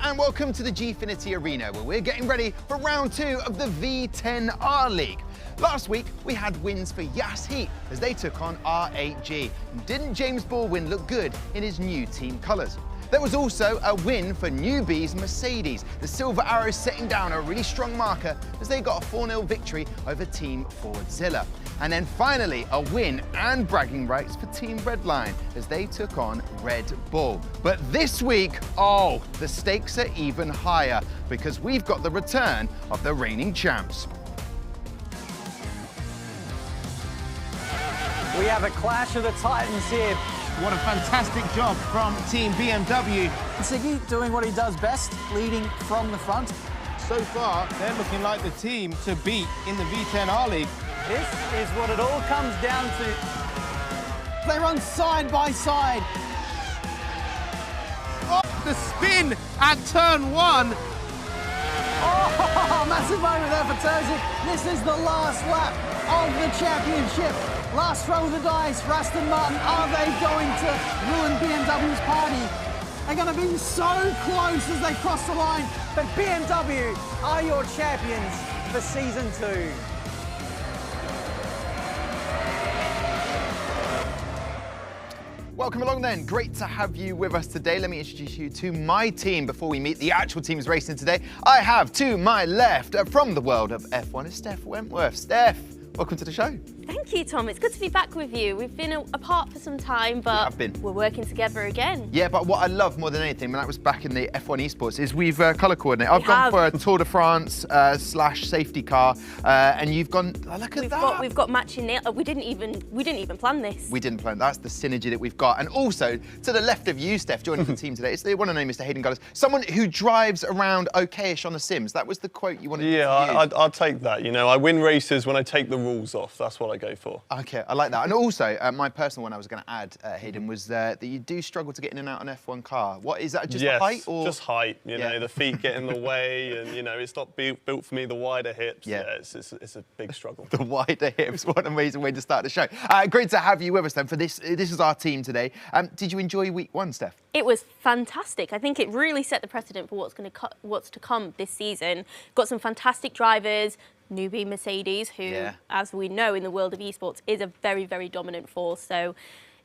and welcome to the Gfinity Arena, where we're getting ready for round 2 of the V10R League. Last week, we had wins for Jaesa as they took on R8G. Didn't James Baldwin look good in his new team colours? There was also a win for newbies Mercedes. The Silver Arrows setting down a really strong marker as they got a 4-0 victory over Team Fordzilla. And then finally, a win and bragging rights for Team Redline as they took on Red Bull. But this week, oh, the stakes are even higher because we've got the return of the reigning champs. We have a clash of the Titans here. What a fantastic job from Team BMW. Suzuki doing what he does best, leading from the front. So far, they're looking like the team to beat in the V10R League. This is what it all comes down to. They run side by side. Oh, the spin at turn 1. Oh, massive moment there for Terzic. This is the last lap of the championship. Last roll of the dice for Aston Martin. Are they going to ruin BMW's party? They're going to be so close as they cross the line. But BMW are your champions for Season 2. Welcome along then. Great to have you with us today. Let me introduce you to my team before we meet the actual teams racing today. I have to my left, from the world of F1, is Steph Wentworth. Steph, welcome to the show. Thank you, Tom. It's good to be back with you. We've been apart for some time, but we're working together again. Yeah, but what I love more than anything, when that was back in the F1 esports, is we've colour coordinated. I've gone for a Tour de France slash safety car, and you've gone. Look at that. We've got matching nail. We didn't even plan this. We didn't plan. That's the synergy that we've got. And also to the left of you, Steph, joining the team today, it's the one and only Mr. Hayden Gullis, someone who drives around okayish on the sims. That was the quote you wanted to use. Yeah, I'll take that. You know, I win races when I take the rules off. That's what I go for. Okay, I like that. And also, my personal one I was going to add, Hayden, was that you do struggle to get in and out an F1 car. What is that? Just height? Or? Just height. You know, the feet get in the way, and you know, it's not built for me. The wider hips. Yeah, it's a big struggle. The wider hips. What an amazing way to start the show. Great to have you with us then for this. This is our team today. Did you enjoy week 1, Steph? It was fantastic. I think it really set the precedent for what's to come this season. Got some fantastic drivers. Newbie Mercedes, who, as we know in the world of esports, is a very, very dominant force. So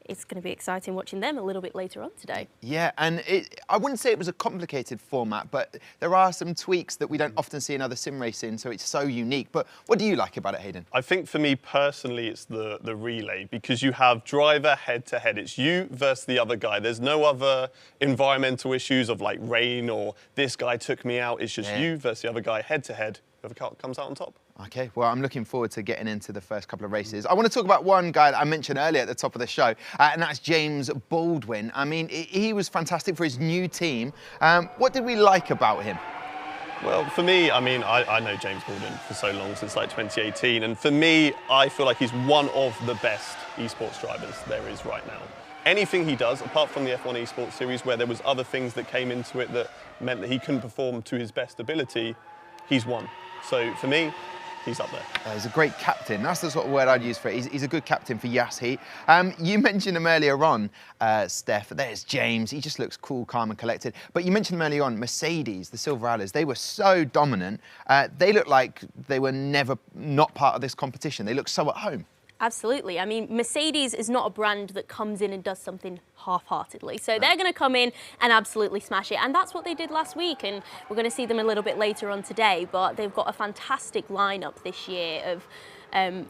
it's going to be exciting watching them a little bit later on today. Yeah, and I wouldn't say it was a complicated format, but there are some tweaks that we don't often see in other sim racing, so it's so unique. But what do you like about it, Hayden? I think for me personally, it's the relay, because you have driver head-to-head. It's you versus the other guy. There's no other environmental issues of like rain or this guy took me out. It's just you versus the other guy head-to-head. Whoever comes out on top. Okay, well, I'm looking forward to getting into the first couple of races. I want to talk about one guy that I mentioned earlier at the top of the show, and that's James Baldwin. I mean, he was fantastic for his new team. What did we like about him? Well, for me, I mean, I know James Baldwin for so long, since like 2018, and for me, I feel like he's one of the best esports drivers there is right now. Anything he does, apart from the F1 esports series, where there was other things that came into it that meant that he couldn't perform to his best ability, he's won. So for me, he's up there. He's a great captain. That's the sort of word I'd use for it. He's a good captain for Jaesa. You mentioned him earlier on, Steph. There's James. He just looks cool, calm and collected. But you mentioned him earlier on, Mercedes, the Silver Arrows. They were so dominant. They looked like they were never not part of this competition. They look so at home. Absolutely. I mean, Mercedes is not a brand that comes in and does something half-heartedly. So they're going to come in and absolutely smash it. And that's what they did last week. And we're going to see them a little bit later on today. But they've got a fantastic lineup this year of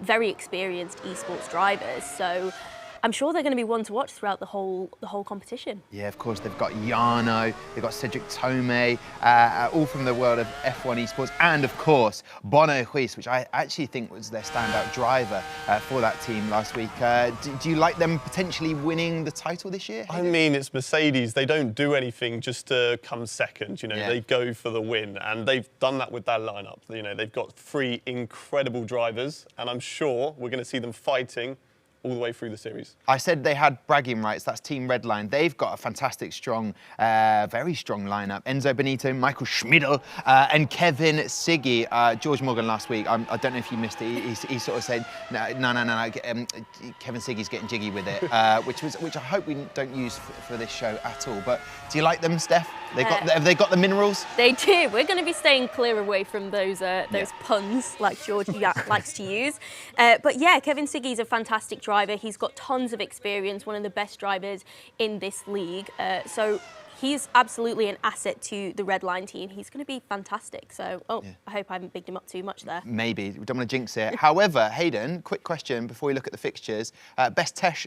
very experienced esports drivers. So I'm sure they're going to be one to watch throughout the whole competition. Yeah, of course. They've got Jarno, they've got Cedric Tomei, all from the world of F1 esports, and of course Bono Ruiz, which I actually think was their standout driver for that team last week. Do you like them potentially winning the title this year? I mean, it's Mercedes. They don't do anything just to come second. You know, they go for the win, and they've done that with their lineup. You know, they've got 3 incredible drivers, and I'm sure we're going to see them fighting all the way through the series. I said they had bragging rights. That's Team Redline. They've got a fantastic, strong, very strong lineup. Enzo Benito, Michael Schmidl, and Kevin Siggy. George Morgan last week, I don't know if you missed it, he sort of said, no, Kevin Siggy's getting jiggy with it, which I hope we don't use for this show at all. But do you like them, Steph? Have they got the minerals? They do. We're going to be staying clear away from those puns like George likes to use. But yeah, Kevin Siggy's a fantastic driver. He's got tons of experience, one of the best drivers in this league. So he's absolutely an asset to the Red Line team. He's going to be fantastic. So, I hope I haven't bigged him up too much there. Maybe. We don't want to jinx it. However, Hayden, quick question before we look at the fixtures. Best Tash.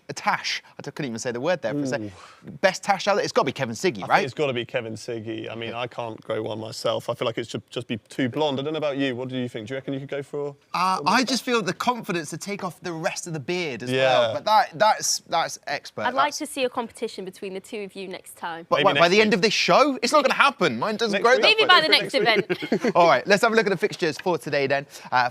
I couldn't even say the word there for a second. Best Tash out there? It's got to be Kevin Siggy, right? I think it's got to be Kevin Siggy. I mean, I can't grow one myself. I feel like it should just be too blonde. I don't know about you. What do you think? Do you reckon you could go for? I just feel the confidence to take off the rest of the beard as well. But that's expert. I'd like to see a competition between the two of you next time. But by the end of this show, it's not going to happen. Mine doesn't grow that Maybe much. by the next event. All right, let's have a look at the fixtures for today then,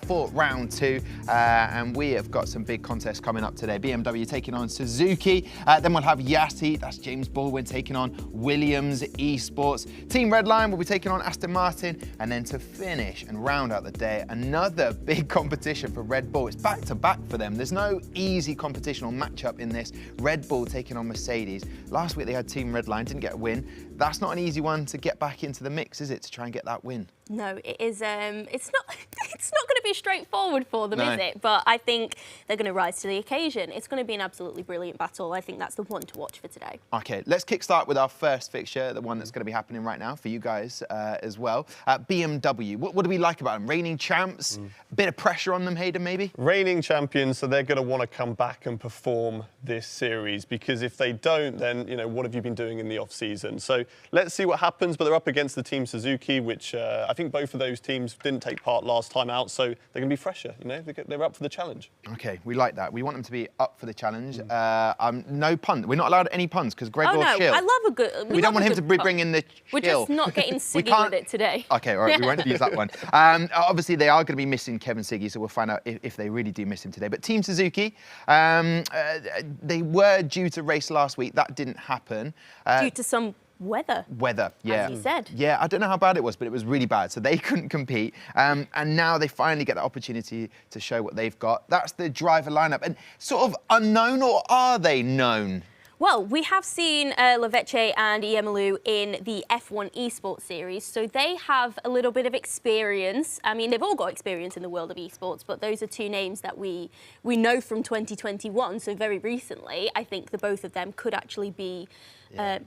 for round 2. And we have got some big contests coming up today. BMW taking on Suzuki. Then we'll have Jaesa, that's James Baldwin, taking on Williams Esports. Team Redline will be taking on Aston Martin. And then to finish and round out the day, another big competition for Red Bull. It's back-to-back for them. There's no easy competition or matchup in this. Red Bull taking on Mercedes. Last week they had Team Redline, didn't get a win. That's not an easy one to get back into the mix, is it, to try and get that win? No, it is. It's not going to be straightforward for them, is it? But I think they're going to rise to the occasion. It's going to be an absolutely brilliant battle. I think that's the one to watch for today. Okay, let's kickstart with our first fixture, the one that's going to be happening right now for you guys as well. BMW. What do we like about them? Reigning champs. Bit of pressure on them, Hayden, maybe. Reigning champions, so they're going to want to come back and perform this series, because if they don't, then what have you been doing in the off season? So let's see what happens. But they're up against the team Suzuki, which I think both of those teams didn't take part last time out, so they're going to be fresher. They're up for the challenge. Okay, we like that. We want them to be up for the challenge. No pun. We're not allowed any puns because Gregor Schill. I love a good. We don't want him to bring in the We're Schill. just not getting Siggy with it today. Okay, all right, we won't use that one. Obviously, they are going to be missing Kevin Siggy, so we'll find out if they really do miss him today. But Team Suzuki, they were due to race last week. That didn't happen. Due to some weather, yeah. As you said. Yeah, I don't know how bad it was, but it was really bad. So they couldn't compete. And now they finally get the opportunity to show what they've got. That's the driver lineup. And sort of unknown, or are they known? Well, we have seen Leveche and Iemalu in the F1 esports series, so they have a little bit of experience. I mean, they've all got experience in the world of esports, but those are two names that we know from 2021, so very recently. I think the both of them could actually be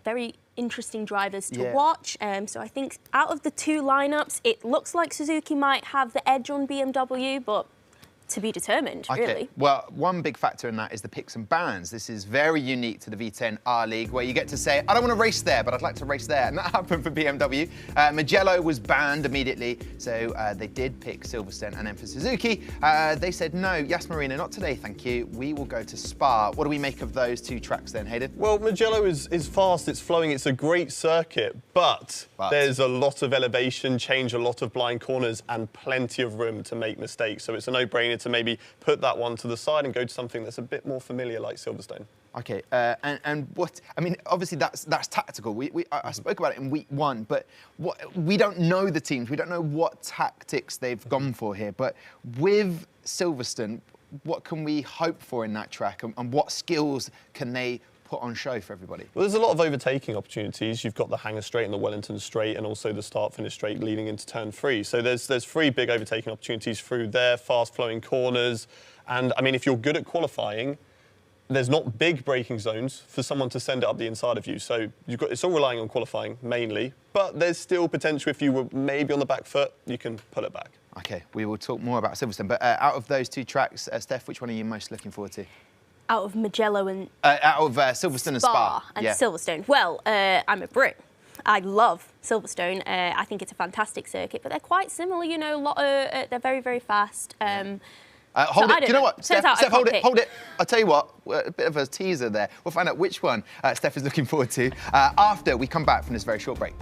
very interesting drivers to watch. So I think out of the two lineups, it looks like Suzuki might have the edge on BMW, but to be determined, really. Well, one big factor in that is the picks and bans. This is very unique to the V10 R League, where you get to say, I don't want to race there, but I'd like to race there. And that happened for BMW. Mugello was banned immediately, so they did pick Silverstone. And then for Suzuki, they said, no, Yas Marina, not today, thank you. We will go to Spa. What do we make of those two tracks then, Hayden? Well, Mugello is fast, it's flowing, it's a great circuit, but there's a lot of elevation, change, a lot of blind corners, and plenty of room to make mistakes. So it's a no-brainer to maybe put that one to the side and go to something that's a bit more familiar, like Silverstone. Okay, and what, I mean, obviously that's tactical. I spoke about it in week 1, but we don't know the teams. We don't know what tactics they've gone for here. But with Silverstone, what can we hope for in that track, and what skills can they put on show for everybody? Well, there's a lot of overtaking opportunities. You've got the Hangar Straight and the Wellington Straight, and also the Start-Finish Straight leading into Turn 3. So there's 3 big overtaking opportunities through there, fast-flowing corners. And, I mean, if you're good at qualifying, there's not big braking zones for someone to send it up the inside of you. So it's all relying on qualifying, mainly. But there's still potential, if you were maybe on the back foot, you can pull it back. OK, we will talk more about Silverstone. But out of those 2 tracks, Steph, which one are you most looking forward to? Out of Mugello and out of Silverstone and Spa. And Silverstone. Well, I'm a Brit. I love Silverstone. I think it's a fantastic circuit, but they're quite similar. They're very, very fast. Hold it. Do you know what? Steph, hold it. I'll tell you what, a bit of a teaser there. We'll find out which one Steph is looking forward to after we come back from this very short break.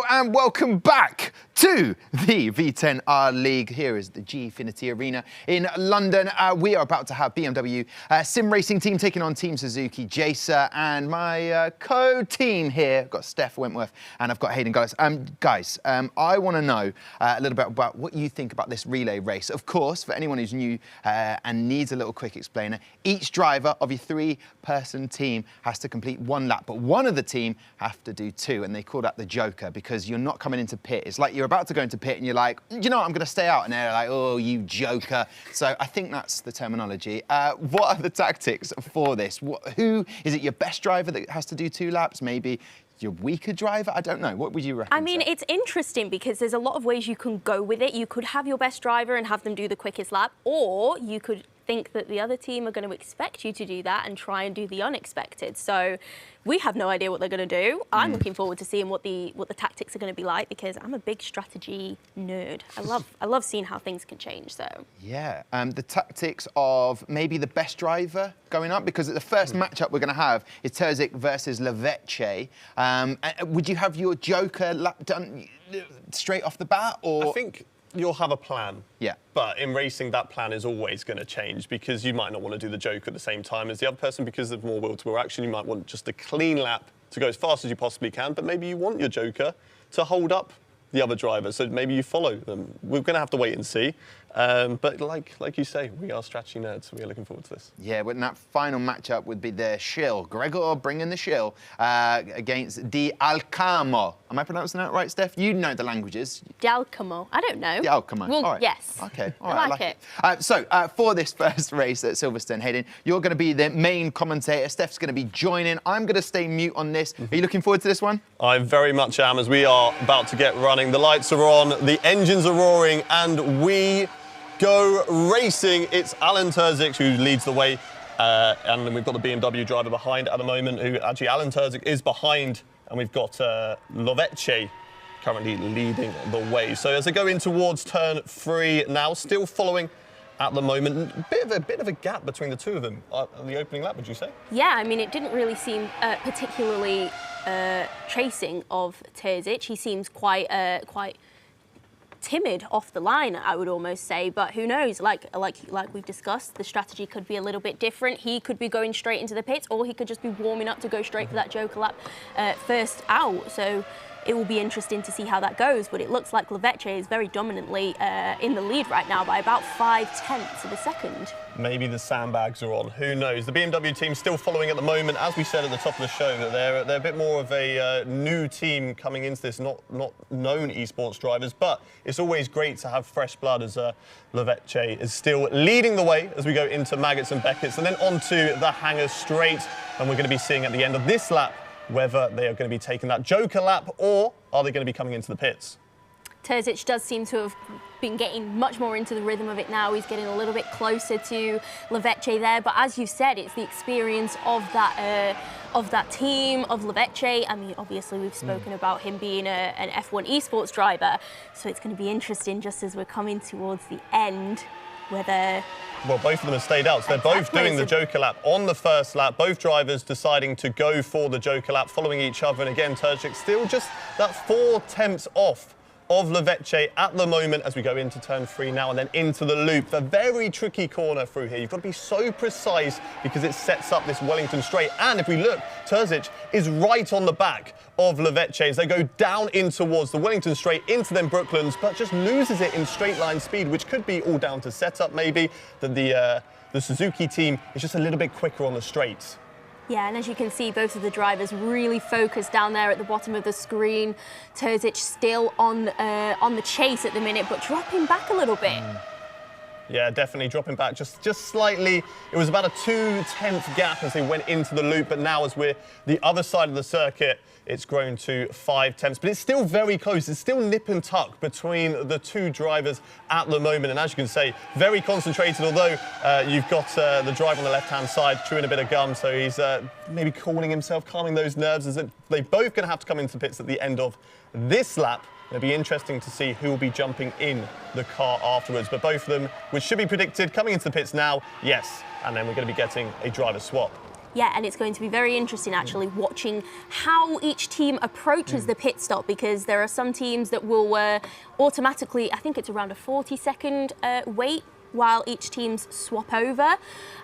and welcome back to the V10R League. Here is the Gfinity Arena in London. We are about to have BMW sim racing team taking on Team Suzuki, Jaesa, and my co-team here. I've got Steph Wentworth and I've got Hayden Gullis. Guys, I want to know a little bit about what you think about this relay race. Of course, for anyone who's new and needs a little quick explainer, each driver of your three-person team has to complete one lap, but one of the team have to do two, and they call that the Joker because you're not coming into pit. It's like you're about to go into pit and you're like, you know what, I'm going to stay out, and they're like, oh, you Joker. So I think that's the terminology. What are the tactics for this? Who is it? Your best driver that has to do two laps? Maybe your weaker driver? I don't know. What would you reckon? I mean, it's interesting because there's a lot of ways you can go with it. You could have your best driver and have them do the quickest lap, or you could think that the other team are going to expect you to do that and try and do the unexpected. So we have no idea what they're going to do. I'm looking forward to seeing what the tactics are going to be like because I'm a big strategy nerd. I love seeing how things can change. So yeah, the tactics of maybe the best driver going up, because the first matchup we're going to have is Terzic versus Leveche. Would you have your Joker lap done straight off the bat, or I think you'll have a plan. Yeah. But in racing, that plan is always going to change because you might not want to do the Joker at the same time as the other person because of more will-to-will action. You might want just a clean lap to go as fast as you possibly can, but maybe you want your Joker to hold up the other driver, so maybe you follow them. We're going to have to wait and see. But like you say, we are strategy nerds, so we are looking forward to this. Yeah, when that final matchup would be the Shill. Gregor bringing the Shill against Di Alcamo. Am I pronouncing that right, Steph? You know the languages. Dialcamo. I don't know. Dialcamo. Well, all right. yes. Okay. All I right. like it. So for this first race at Silverstone, Hayden, you're going to be the main commentator. Steph's going to be joining. I'm going to stay mute on this. Are you looking forward to this one? I very much am, as we are about to get running. The lights are on, the engines are roaring, and we go racing. It's Alan Terzic who leads the way, and then we've got the BMW driver behind at the moment, who actually Alan Terzic is behind, and we've got Leveche currently leading the way. So as they go in towards turn 3 now, still following at the moment, a bit of a gap between the two of them on the opening lap, would you say? Yeah, I mean, it didn't really seem particularly chasing of Terzic. He seems quite timid off the line, I would almost say, but who knows, like we've discussed, the strategy could be a little bit different. He could be going straight into the pits, or he could just be warming up to go straight for that Joker lap first out. So it will be interesting to see how that goes, but it looks like Leveche is very dominantly in the lead right now by about 0.5 of a second. Maybe the sandbags are on, who knows? The BMW team still following at the moment, as we said at the top of the show, that they're a bit more of a new team coming into this, not known esports drivers, but it's always great to have fresh blood as Leveche is still leading the way as we go into Maggots and Beckett's and then onto the Hangar Straight, and we're going to be seeing at the end of this lap whether they are going to be taking that Joker lap or are they going to be coming into the pits. Terzic does seem to have been getting much more into the rhythm of it now. He's getting a little bit closer to Leveche there, but as you said, it's the experience of that team, of Leveche. I mean, obviously we've spoken about him being an F1 esports driver, so it's going to be interesting just as we're coming towards the end whether... Well, both of them have stayed out, so they're both doing the Joker lap on the first lap. Both drivers deciding to go for the Joker lap, following each other. And again, Terzic still just that 0.4 off of Leveche at the moment as we go into turn 3 now and then into the loop. A very tricky corner through here. You've got to be so precise because it sets up this Wellington straight. And if we look, Terzic is right on the back of Leveche as they go down in towards the Wellington straight into them Brooklands, but just loses it in straight line speed, which could be all down to setup maybe, that the Suzuki team is just a little bit quicker on the straights. Yeah, and as you can see, both of the drivers really focused down there at the bottom of the screen. Terzic still on the chase at the minute, but dropping back a little bit. Yeah, definitely dropping back just slightly. It was about a 0.2 gap as they went into the loop, but now as we're the other side of the circuit, it's grown to 0.5. But it's still very close. It's still nip and tuck between the two drivers at the moment. And as you can say, very concentrated, although you've got the driver on the left-hand side chewing a bit of gum. So he's maybe calming himself, calming those nerves, as they're both going to have to come into the pits at the end of this lap. It'll be interesting to see who will be jumping in the car afterwards. But both of them, which should be predicted, coming into the pits now, yes. And then we're going to be getting a driver swap. Yeah, and it's going to be very interesting actually watching how each team approaches the pit stop, because there are some teams that will automatically, I think it's around a 40-second wait while each team's swap over,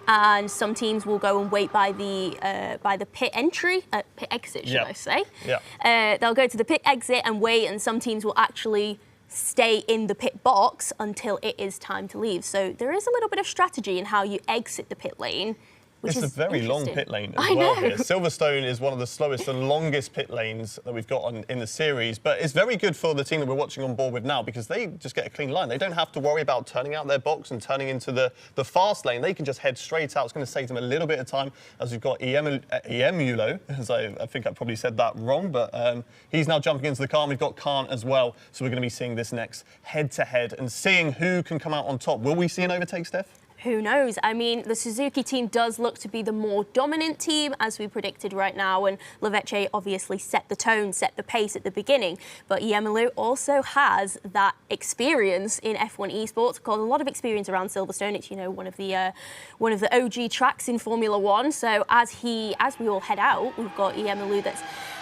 and some teams will go and wait by the pit entry, pit exit, should I say? Yeah. They'll go to the pit exit and wait, and some teams will actually stay in the pit box until it is time to leave. So there is a little bit of strategy in how you exit the pit lane. It's a very long pit lane as well here. Silverstone is one of the slowest and longest pit lanes that we've got in the series, but it's very good for the team that we're watching on board with now, because they just get a clean line. They don't have to worry about turning out their box and turning into the fast lane. They can just head straight out. It's going to save them a little bit of time, as we've got Emulo, as I think I probably said that wrong, but he's now jumping into the car, and we've got Khan as well. So we're going to be seeing this next head-to-head and seeing who can come out on top. Will we see an overtake, Steph? Who knows? I mean, the Suzuki team does look to be the more dominant team, as we predicted right now, and Leveche obviously set the tone, set the pace at the beginning. But Yemalu also has that experience in F1 esports, got a lot of experience around Silverstone. It's, you know, one of the OG tracks in Formula One. So as we all head out, we've got Yemalu that's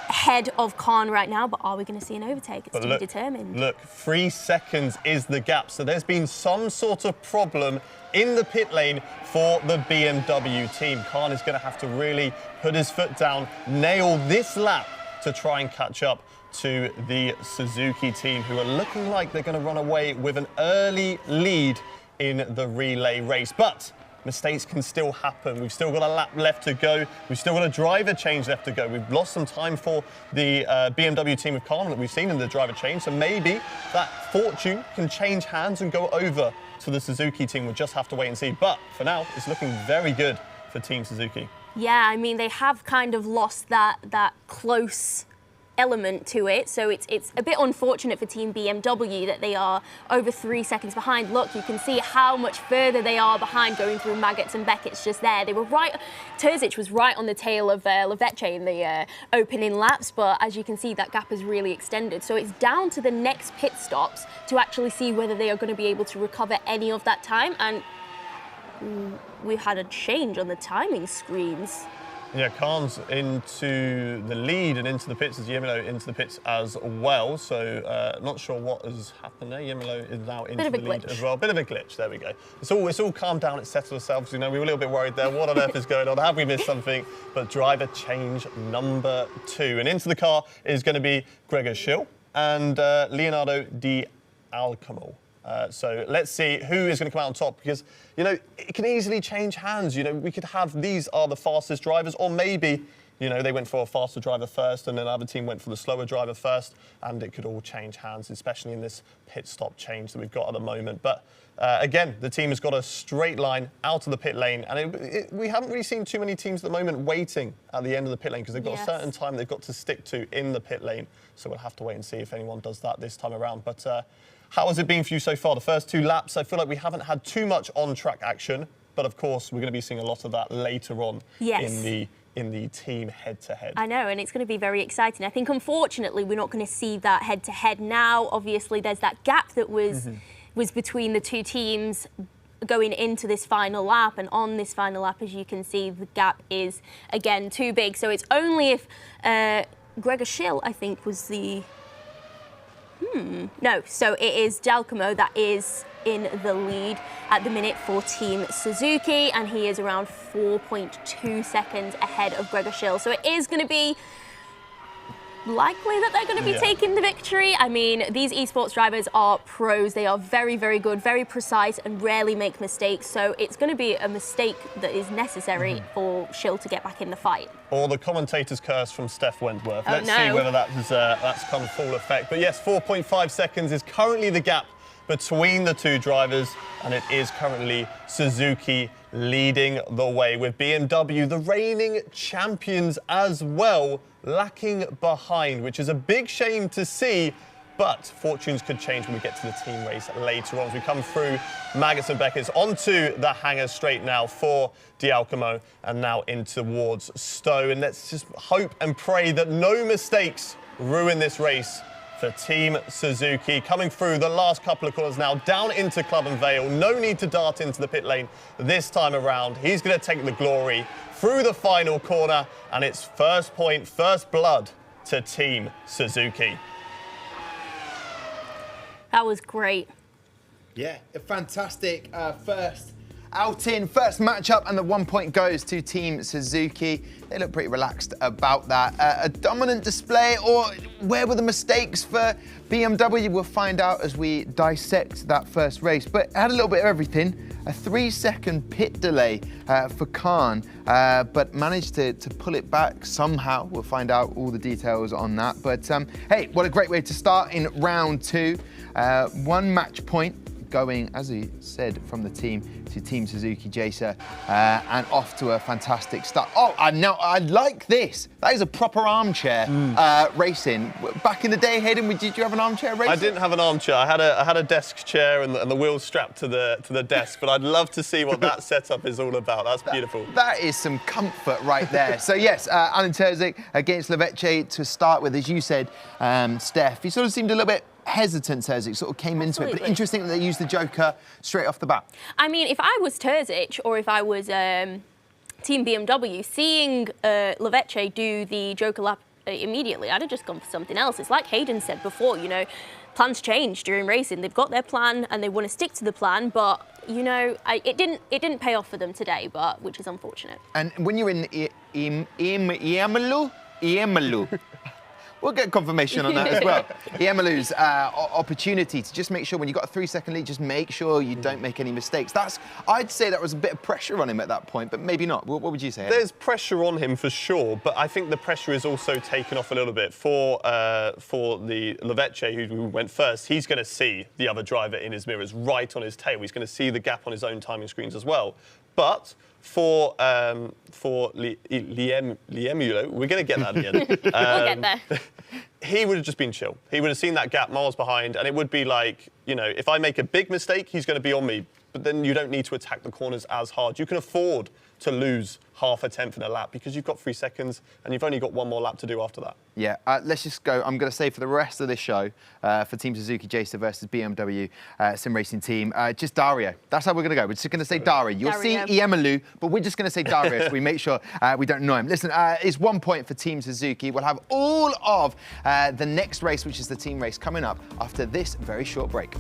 ahead of Khan right now, but are we going to see an overtake? It's to be determined. Look, 3 seconds is the gap. So there's been some sort of problem in the pit lane for the BMW team. Khan is going to have to really put his foot down, nail this lap to try and catch up to the Suzuki team, who are looking like they're going to run away with an early lead in the relay race. But mistakes can still happen. We've still got a lap left to go. We've still got a driver change left to go. We've lost some time for the BMW team of Khan that we've seen in the driver change. So maybe that fortune can change hands and go over to the Suzuki team. We'll just have to wait and see. But for now, it's looking very good for Team Suzuki. Yeah, I mean, they have kind of lost that close element to it, so it's a bit unfortunate for Team BMW that they are over 3 seconds behind. Look, you can see how much further they are behind going through Maggots and Beckett's just there. They were right, Terzic was right on the tail of Leveche in the opening laps, but as you can see, that gap has really extended. So it's down to the next pit stops to actually see whether they are going to be able to recover any of that time, and we've had a change on the timing screens. Yeah, Khan's into the lead and into the pits, as Yemelo into the pits as well. So not sure what has happened there. Yemelo is now into the lead as well. Bit of a glitch, there we go. It's all calmed down, it's settled itself. You know, we were a little bit worried there. What on earth is going on? Have we missed something? But driver change number 2. And into the car is going to be Gregor Schill and Leonardo Di Alcamo. So let's see who is going to come out on top, because, you know, it can easily change hands. You know, we could have these are the fastest drivers, or maybe, you know, they went for a faster driver first and then another team went for the slower driver first, and it could all change hands, especially in this pit stop change that we've got at the moment. But again, the team has got a straight line out of the pit lane, and we haven't really seen too many teams at the moment waiting at the end of the pit lane, because they've got a certain time they've got to stick to in the pit lane. So we'll have to wait and see if anyone does that this time around. But how has it been for you so far? The first 2 laps, I feel like we haven't had too much on-track action, but of course we're going to be seeing a lot of that later on in the team head-to-head. I know, and it's going to be very exciting. I think, unfortunately, we're not going to see that head-to-head now. Obviously, there's that gap that was between the 2 teams going into this final lap, and on this final lap, as you can see, the gap is, again, too big. So it's only if Gregor Schill, I think, was the... No, so it is Giacomo that is in the lead at the minute for Team Suzuki, and he is around 4.2 seconds ahead of Gregor Schill. So it is going to be likely that they're going to be taking the victory. I mean, these esports drivers are pros. They are very, very good, very precise, and rarely make mistakes. So it's going to be a mistake that is necessary for Schill to get back in the fight. Or the commentator's curse from Steph Wentworth. Let's see whether that's come full effect. But yes, 4.5 seconds is currently the gap between the 2 drivers, and it is currently Suzuki leading the way, with BMW, the reigning champions as well, lacking behind, which is a big shame to see. But fortunes could change when we get to the team race later on, as we come through Maggots and Beckett's onto the hangar straight now for Dialcamo, and now in towards Stowe. And let's just hope and pray that no mistakes ruin this race for Team Suzuki. Coming through the last couple of corners now, down into Club and Vale. No need to dart into the pit lane this time around. He's going to take the glory through the final corner, and it's first point, first blood to Team Suzuki. That was great. Yeah, a fantastic first outing, first matchup, and the 1 point goes to Team Suzuki. They look pretty relaxed about that. A dominant display, or where were the mistakes for BMW? We'll find out as we dissect that first race. But it had a little bit of everything. A 3-second pit delay for Khan, but managed to pull it back somehow. We'll find out all the details on that. But hey, what a great way to start in round 2. 1 match point going, as he said, from the team to Team Suzuki Jaesa, and off to a fantastic start. Oh, I like this. That is a proper armchair racing. Back in the day, Hayden, did you have an armchair racing? I didn't have an armchair. I had a desk chair and the wheels strapped to the desk. But I'd love to see what that setup is all about. That's beautiful. That is some comfort right there. So yes, Alan Terzic against Leveche to start with, as you said, Steph. He sort of seemed a little bit hesitant, Terzic, sort of came into it, but interesting that they used the Joker straight off the bat. I mean, if I was Terzic or if I was Team BMW, seeing Leveche do the Joker lap immediately, I'd have just gone for something else. It's like Hayden said before, you know, plans change during racing. They've got their plan and they want to stick to the plan, but you know, it didn't pay off for them today, but which is unfortunate. And when you're in Iemalu, we'll get confirmation on that as well. Iemalu's opportunity to just make sure when you've got a 3-second lead, just make sure you don't make any mistakes. I'd say that was a bit of pressure on him at that point, but maybe not. What would you say? There's pressure on him for sure, but I think the pressure is also taken off a little bit for the Leveche, who went first. He's going to see the other driver in his mirrors right on his tail. He's going to see the gap on his own timing screens as well. But for Liemullo, we're going to get that again. We'll get there. He would have just been chill. He would have seen that gap miles behind, and it would be like, you know, if I make a big mistake, he's going to be on me. But then you don't need to attack the corners as hard. You can afford to lose half a tenth in a lap because you've got 3 seconds and you've only got 1 more lap to do after that. Yeah, let's just go. I'm going to say for the rest of this show, for Team Suzuki Jaesa versus BMW Sim Racing Team, just Dario. That's how we're going to go. We're just going to say Dario. You'll see Iemalu, but we're just going to say Dario so we make sure we don't annoy him. Listen, it's 1 point for Team Suzuki. We'll have all of the next race, which is the team race, coming up after this very short break.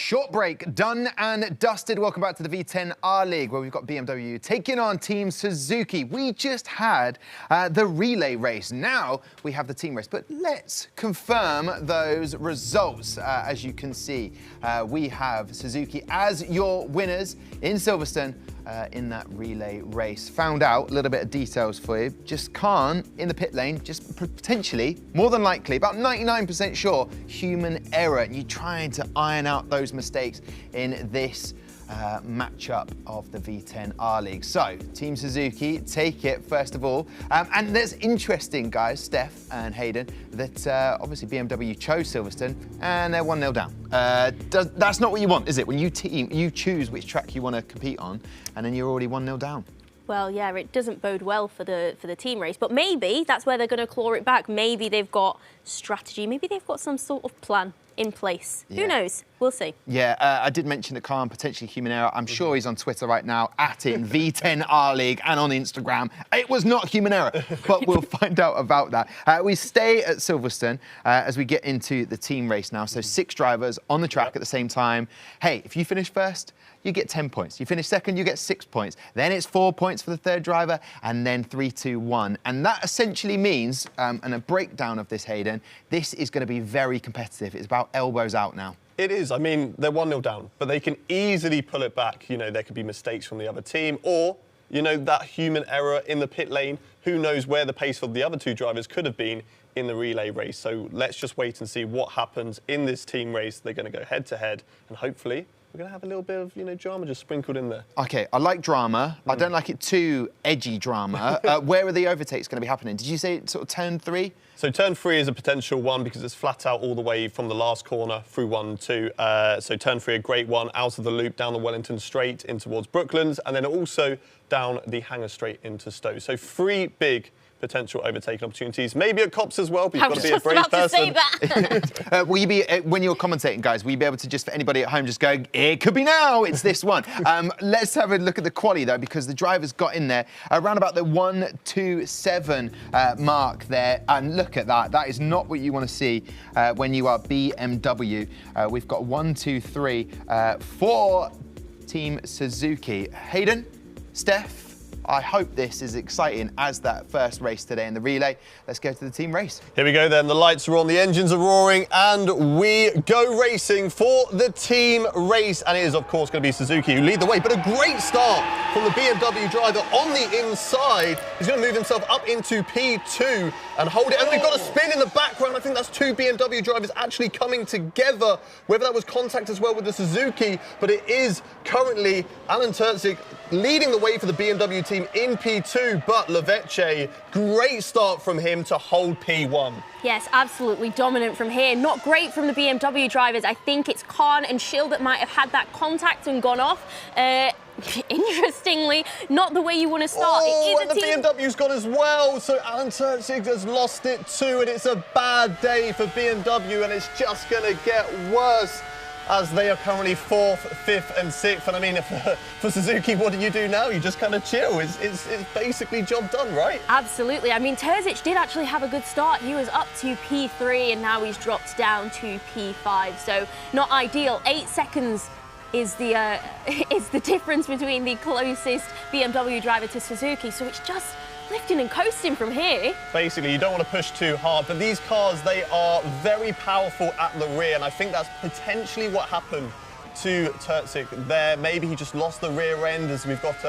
Short break, done and dusted. Welcome back to the V10 R League, where we've got BMW taking on Team Suzuki. We just had the relay race. Now we have the team race, but let's confirm those results. As you can see, we have Suzuki as your winners in Silverstone in that relay race. Found out a little bit of details for you. Just can't in the pit lane, just potentially, more than likely, about 99% sure, human error. And you're trying to iron out those mistakes in this matchup of the V10 R League. So, Team Suzuki take it first of all. And that's interesting, guys, Steph and Hayden, that obviously BMW chose Silverstone and they're 1-0 down. That's not what you want, is it? When you choose which track you want to compete on and then you're already 1-0 down. Well, yeah, it doesn't bode well for the team race, but maybe that's where they're going to claw it back. Maybe they've got strategy. Maybe they've got some sort of plan in place. Yeah. Who knows? We'll see. Yeah, I did mention the car and potentially human error. I'm sure he's on Twitter right now, @in V10 R League, and on Instagram. It was not human error, but we'll find out about that. We stay at Silverstone as we get into the team race now. So 6 drivers on the track at the same time. Hey, if you finish first, you get 10 points. You finish second, you get 6 points. Then it's 4 points for the third driver, and then 3, 2, 1. And that essentially means, and a breakdown of this, Hayden, this is going to be very competitive. It's about elbows out now. It is. I mean, they're 1-0 down, but they can easily pull it back. You know, there could be mistakes from the other team, or, you know, that human error in the pit lane. Who knows where the pace of the other 2 drivers could have been in the relay race. So let's just wait and see what happens in this team race. They're going to go head to head, and hopefully we're going to have a little bit of, you know, drama just sprinkled in there. OK, I like drama. I don't like it too edgy drama. Where are the overtakes going to be happening? Did you say sort of turn 3? So turn 3 is a potential one because it's flat out all the way from the last corner through 1, 2. So turn 3, a great one, out of the loop, down the Wellington Straight in towards Brooklands, and then also down the Hangar Straight into Stowe. So 3 big potential overtaking opportunities. Maybe at Cops as well, but you've got to be a brave person. That. Will you be, when you're commentating, guys, will you be able to just, for anybody at home, just go, it could be now, it's this one. Let's have a look at the quali, though, because the drivers got in there around about the 1-2-7 mark there. And look at that. That is not what you want to see when you are BMW. We've got 1, 2, 3, 4 Team Suzuki. Hayden, Steph, I hope this is exciting as that first race today in the relay. Let's go to the team race. Here we go then. The lights are on, the engines are roaring, and we go racing for the team race. And it is, of course, going to be Suzuki who lead the way. But a great start from the BMW driver on the inside. He's going to move himself up into P2 and hold it. And we've got a spin in the background. I think that's 2 BMW drivers actually coming together. Whether that was contact as well with the Suzuki, but it is currently Alan Turczyk leading the way for the BMW team in P2, but Leveche, great start from him to hold P1. Yes, absolutely dominant from here. Not great from the BMW drivers. I think it's Khan and Schill that might have had that contact and gone off. Interestingly, not the way you want to start. Oh, and the BMW's gone as well. So Alan Turczyk has lost it too, and it's a bad day for BMW, and it's just going to get worse, as they are currently 4th, 5th and 6th. And I mean, for Suzuki, what do you do now? You just kind of chill. It's basically job done, right? Absolutely. I mean, Turczyk did actually have a good start. He was up to P3 and now he's dropped down to P5. So not ideal. 8 seconds is the difference between the closest BMW driver to Suzuki. So it's just lifting and coasting from here. Basically, you don't want to push too hard, but these cars, they are very powerful at the rear, and I think that's potentially what happened to Turczyk there. Maybe he just lost the rear end, as we've got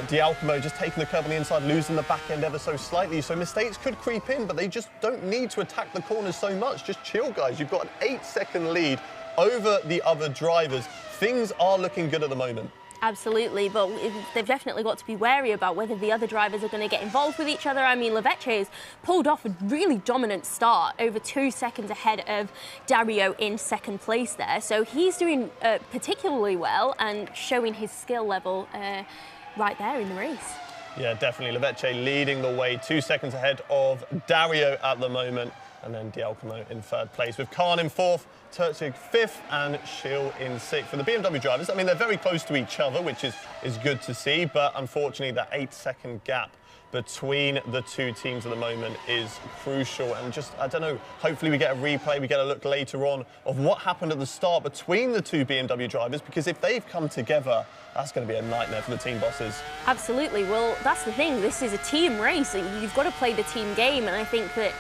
D'Alcamo just taking the curb on the inside, losing the back end ever so slightly. So mistakes could creep in, but they just don't need to attack the corners so much. Just chill, guys. You've got an 8-second lead over the other drivers. Things are looking good at the moment. Absolutely, but they've definitely got to be wary about whether the other drivers are going to get involved with each other. I mean, Leveche has pulled off a really dominant start, over 2 seconds ahead of Dario in 2nd place there. So he's doing particularly well and showing his skill level right there in the race. Yeah, definitely. Leveche leading the way, 2 seconds ahead of Dario at the moment. And then D'Alcamo in 3rd place, with Khan in 4th, Turczyk 5th, and Schill in 6th. For the BMW drivers, I mean, they're very close to each other, which is good to see, but unfortunately that 8-second gap between the two teams at the moment is crucial. And just, I don't know, hopefully we get a replay, we get a look later on of what happened at the start between the two BMW drivers, because if they've come together, that's going to be a nightmare for the team bosses. Absolutely. Well, that's the thing. This is a team race. You've got to play the team game, and I think that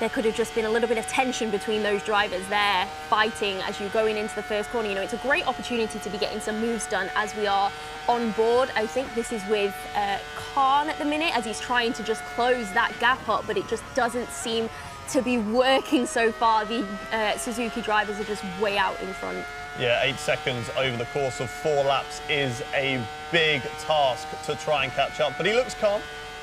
there could have just been a little bit of tension between those drivers there, fighting as you're going into the first corner. You know, it's a great opportunity to be getting some moves done as we are on board. I think this is with Khan at the minute, as he's trying to just close that gap up, but it just doesn't seem to be working so far. The Suzuki drivers are just way out in front. Yeah, 8 seconds over the course of 4 laps is a big task to try and catch up, but he looks calm.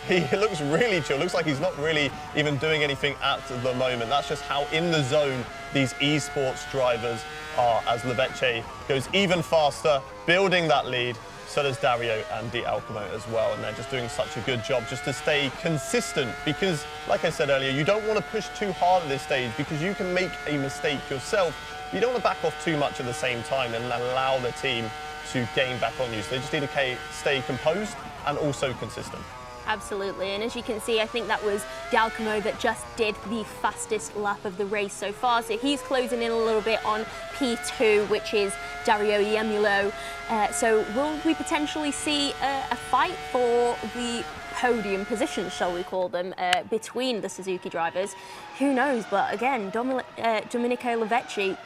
He looks really chill. Looks like he's not really even doing anything at the moment. That's just how in the zone these esports drivers are, as Leveche goes even faster, building that lead. So does Dario and Di Alcamo as well. And they're just doing such a good job just to stay consistent, because, like I said earlier, you don't want to push too hard at this stage because you can make a mistake yourself. You don't want to back off too much at the same time and allow the team to gain back on you. So they just need to stay composed and also consistent. Absolutely, and as you can see, I think that was D'Alcamo that just did the fastest lap of the race so far. So he's closing in a little bit on P2, which is Dario Iemulo. So will we potentially see a fight for the podium positions, shall we call them, between the Suzuki drivers? Who knows? But again, Domenico Leveche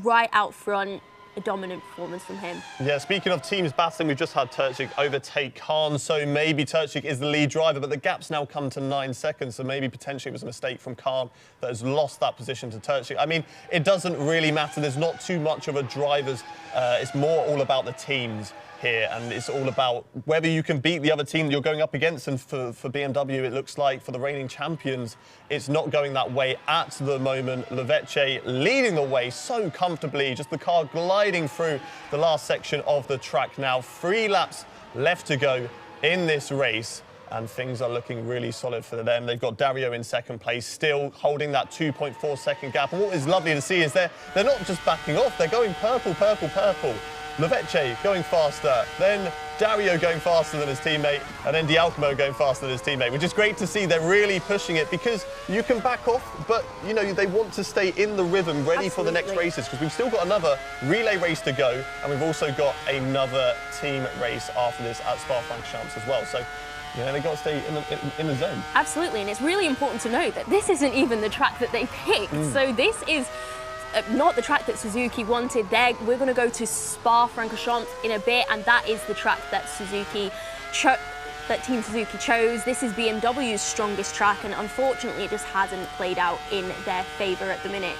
right out front. A dominant performance from him. Yeah, speaking of teams battling, we've just had Tertschik overtake Khan, so maybe Tertschik is the lead driver, but the gap's now come to 9 seconds, so maybe potentially it was a mistake from Khan that has lost that position to Tertschik. I mean, it doesn't really matter. There's not too much of a driver's, it's more all about the teams here, and it's all about whether you can beat the other team that you're going up against. And for BMW, it looks like for the reigning champions, it's not going that way at the moment. Leveche leading the way so comfortably, just the car gliding through the last section of the track now. 3 laps left to go in this race, and things are looking really solid for them. They've got Dario in second place, still holding that 2.4 second gap. And what is lovely to see is they're not just backing off, they're going purple, purple, purple. Leveche going faster, then Dario going faster than his teammate, and then Di Alcamo going faster than his teammate, which is great to see. They're really pushing it, because you can back off, but you know they want to stay in the rhythm, ready for the next races, because we've still got another relay race to go, and we've also got another team race after this at Spa-Francorchamps as well. So, you know, they've got to stay in the zone. Absolutely, and it's really important to note that this isn't even the track that they picked. So this is not the track that Suzuki wanted. We're going to go to Spa-Francorchamps in a bit, and that is the track that Team Suzuki chose. This is BMW's strongest track, and unfortunately it just hasn't played out in their favour at the minute.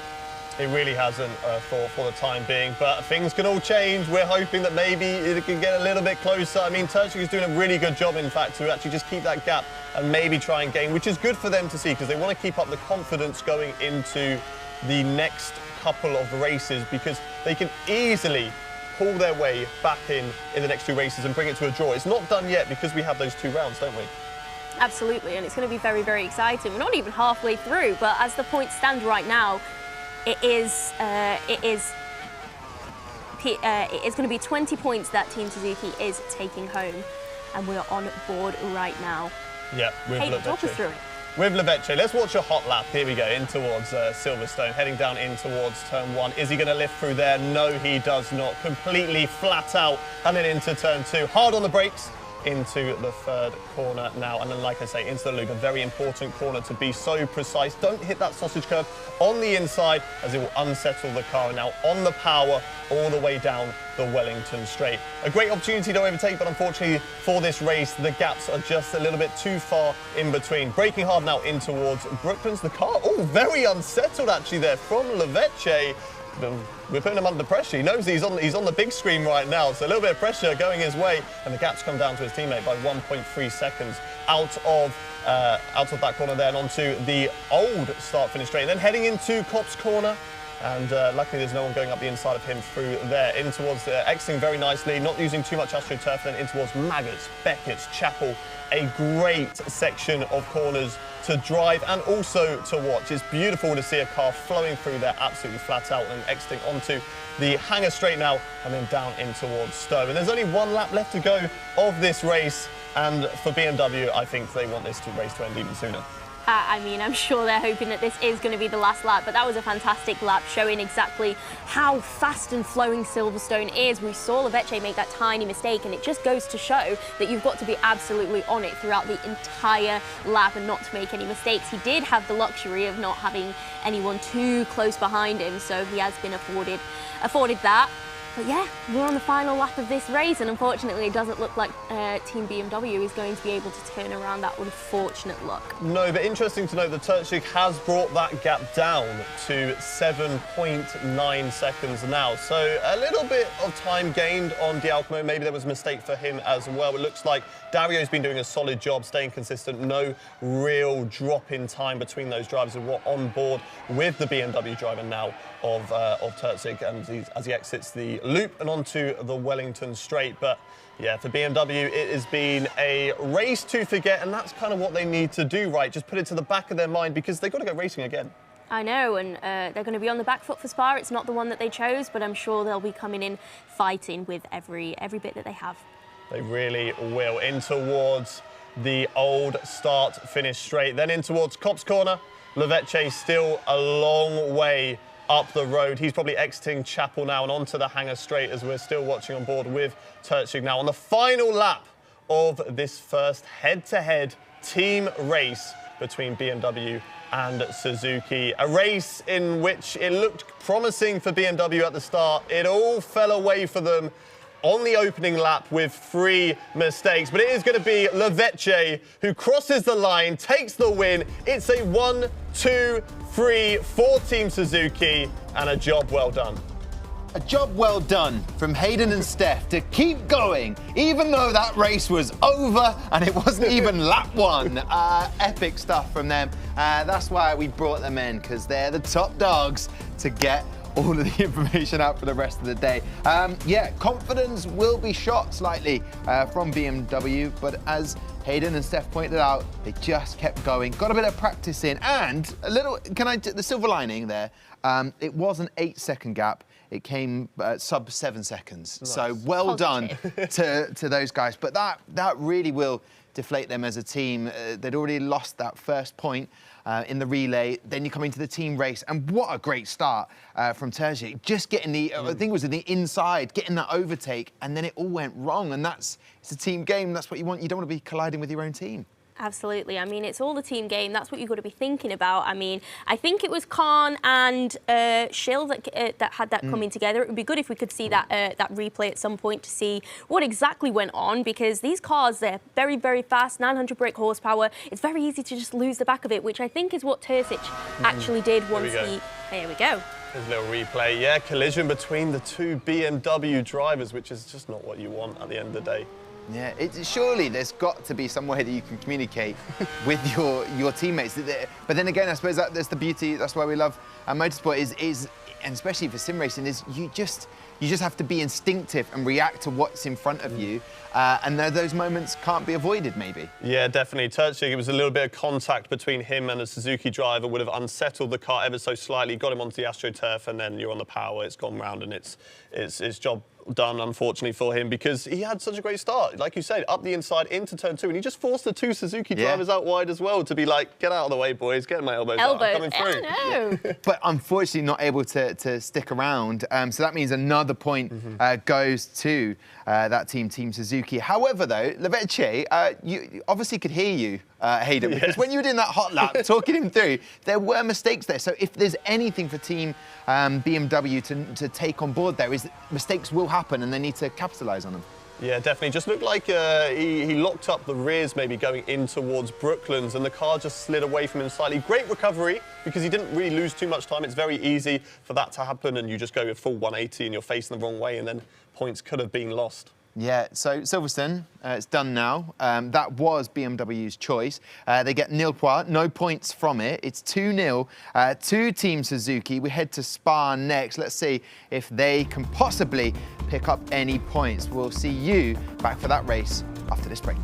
It really hasn't for the time being, but things can all change. We're hoping that maybe it can get a little bit closer. I mean, Tertschik is doing a really good job, in fact, to actually just keep that gap and maybe try and gain, which is good for them to see, because they want to keep up the confidence going into the next couple of races, because they can easily pull their way back in the next 2 races and bring it to a draw. It's not done yet, because we have those 2 rounds, don't we? Absolutely, and it's going to be very, very exciting. We're not even halfway through, but as the points stand right now, it is going to be 20 points that Team Suzuki is taking home, and we're on board right now. Yeah, talk us through it. With Leveche, let's watch a hot lap. Here we go, in towards Silverstone, heading down in towards turn 1. Is he going to lift through there? No, he does not. Completely flat out, and then into turn 2. Hard on the brakes, into the 3rd corner now, and then, like I say, into the loop. A very important corner to be so precise. Don't hit that sausage curve on the inside, as it will unsettle the car. And now on the power all the way down the Wellington Straight. A great opportunity to overtake, but unfortunately for this race, the gaps are just a little bit too far in between. Braking hard now in towards Brooklands. The car, very unsettled actually there from Leveche. We're putting him under pressure. He knows he's on the big screen right now, so a little bit of pressure going his way, and the gap's come down to his teammate by 1.3 seconds out of that corner there and onto the old start-finish straight. And then heading into Copse corner, and luckily there's no one going up the inside of him through there. In towards exiting very nicely, not using too much AstroTurf, then in towards Maggots, Beckett's, Chapel. A great section of corners to drive and also to watch. It's beautiful to see a car flowing through there absolutely flat out and exiting onto the Hangar Straight now, and then down in towards Stowe. And there's only 1 lap left to go of this race. And for BMW, I think they want this race to end even sooner. I mean, I'm sure they're hoping that this is going to be the last lap, but that was a fantastic lap showing exactly how fast and flowing Silverstone is. We saw Lecce make that tiny mistake, and it just goes to show that you've got to be absolutely on it throughout the entire lap and not to make any mistakes. He did have the luxury of not having anyone too close behind him, so he has been afforded that. But yeah, we're on the final lap of this race, and unfortunately it doesn't look like Team BMW is going to be able to turn around that unfortunate luck. No, but interesting to note that Terzic has brought that gap down to 7.9 seconds now. So a little bit of time gained on Dialcamo. Maybe there was a mistake for him as well. It looks like Dario's been doing a solid job, staying consistent. No real drop in time between those drivers who were on board with the BMW driver now of Terzic, and as he exits the loop and onto the Wellington straight. But yeah, for BMW, it has been a race to forget, and that's kind of what they need to do, right? Just put it to the back of their mind, because they've got to go racing again. I know, and they're going to be on the back foot for Spa. It's not the one that they chose, but I'm sure they'll be coming in fighting with every bit that they have. They really will. In towards the old start-finish straight, then in towards Copse Corner. Lecce still a long way up the road. He's probably exiting Chapel now and onto the hangar straight, as we're still watching on board with Terzic now on the final lap of this first head-to-head team race between BMW and Suzuki. A race in which it looked promising for BMW at the start. It all fell away for them on the opening lap with 3 mistakes, but it is going to be Lecce who crosses the line, takes the win. It's a 1, 2, 3 for Team Suzuki, and a job well done. A job well done from Hayden and Steph to keep going, even though that race was over and it wasn't even lap 1. Epic stuff from them. That's why we brought them in, because they're the top dogs to get all of the information out for the rest of the day. Yeah, confidence will be shot slightly from BMW, but as Hayden and Steph pointed out, they just kept going, got a bit of practice in, and a little, the silver lining there, it was an 8-second gap. It came sub 7 seconds. Nice. So well done to those guys. But that really will deflate them as a team. They'd already lost that first point in the relay. Then you come into the team race, and what a great start from Terzic. Just getting the, I think it was in the inside, getting that overtake, and then it all went wrong. And it's a team game. That's what you want. You don't want to be colliding with your own team. Absolutely. I mean, it's all the team game. That's what you've got to be thinking about. I mean, I think it was Khan and Schill that had that coming together. It would be good if we could see that replay at some point to see what exactly went on, because these cars, they're very, very fast, 900 brake horsepower. It's very easy to just lose the back of it, which I think is what Terzic actually did once he... There we go. There's a little replay. Yeah, collision between the 2 BMW drivers, which is just not what you want at the end of the day. Yeah, surely there's got to be some way that you can communicate with your teammates. But then again, I suppose that's the beauty. That's why we love motorsport. Is and especially for sim racing, is you just have to be instinctive and react to what's in front of you. And those moments can't be avoided, maybe. Yeah, definitely. Terzic, it was a little bit of contact between him and a Suzuki driver, would have unsettled the car ever so slightly, got him onto the AstroTurf, and then you're on the power. It's gone round, and it's job done, unfortunately, for him, because he had such a great start. Like you said, up the inside into turn 2, and he just forced the 2 Suzuki drivers out wide as well to be like, get out of the way, boys, get my elbows out, I'm coming through. I know. But unfortunately not able to stick around. So that means another point goes to that team Suzuki. However, though, Lecce, you obviously could hear you, Hayden, because when you were doing that hot lap, talking him through, there were mistakes there. So if there's anything for team BMW to take on board there, is that mistakes will happen and they need to capitalise on them. Yeah, definitely. Just looked like he locked up the rears maybe going in towards Brooklands, and the car just slid away from him slightly. Great recovery, because he didn't really lose too much time. It's very easy for that to happen, and you just go a full 180 and you're facing the wrong way, and then points could have been lost. Yeah, so Silverstone, it's done now. That was BMW's choice. They get nil points, no points from it. It's 2-0 to Team Suzuki. We head to Spa next. Let's see if they can possibly pick up any points. We'll see you back for that race after this break.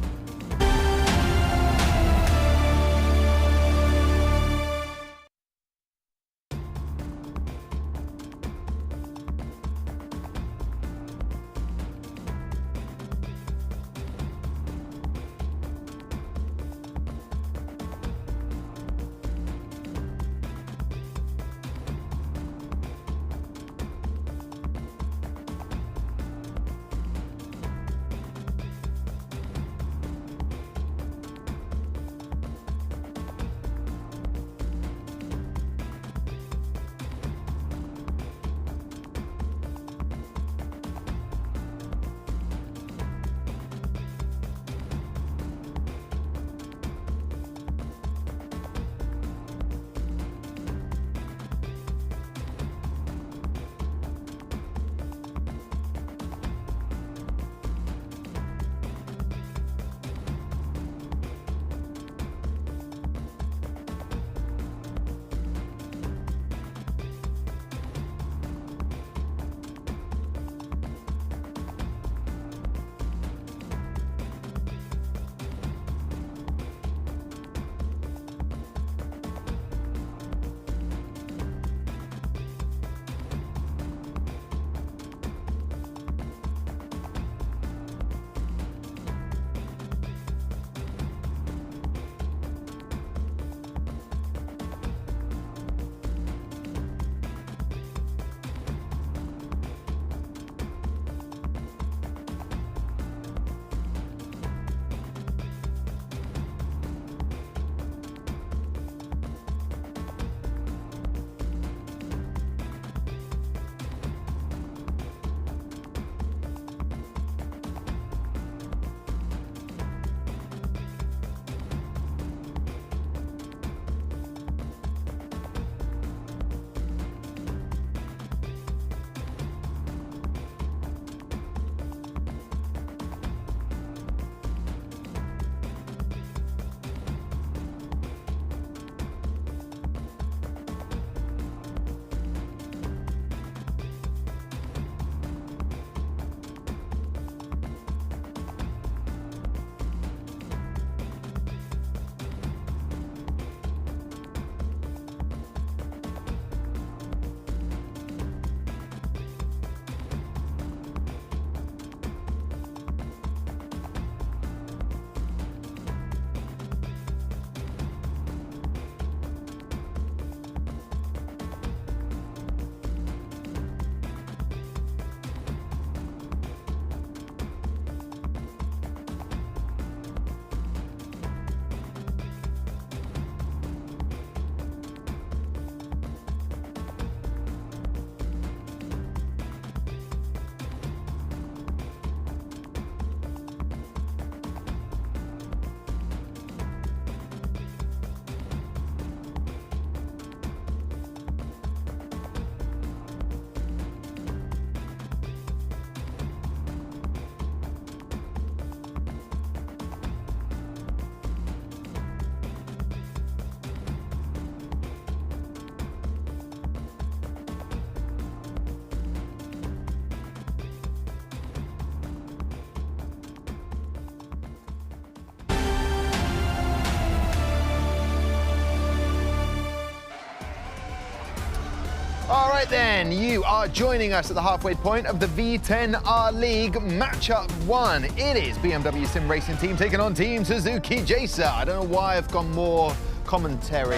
right then, you are joining us at the halfway point of the V10R League Matchup 1. It is BMW Sim Racing Team taking on Team Suzuki Jaesa. I don't know why I've gone more commentary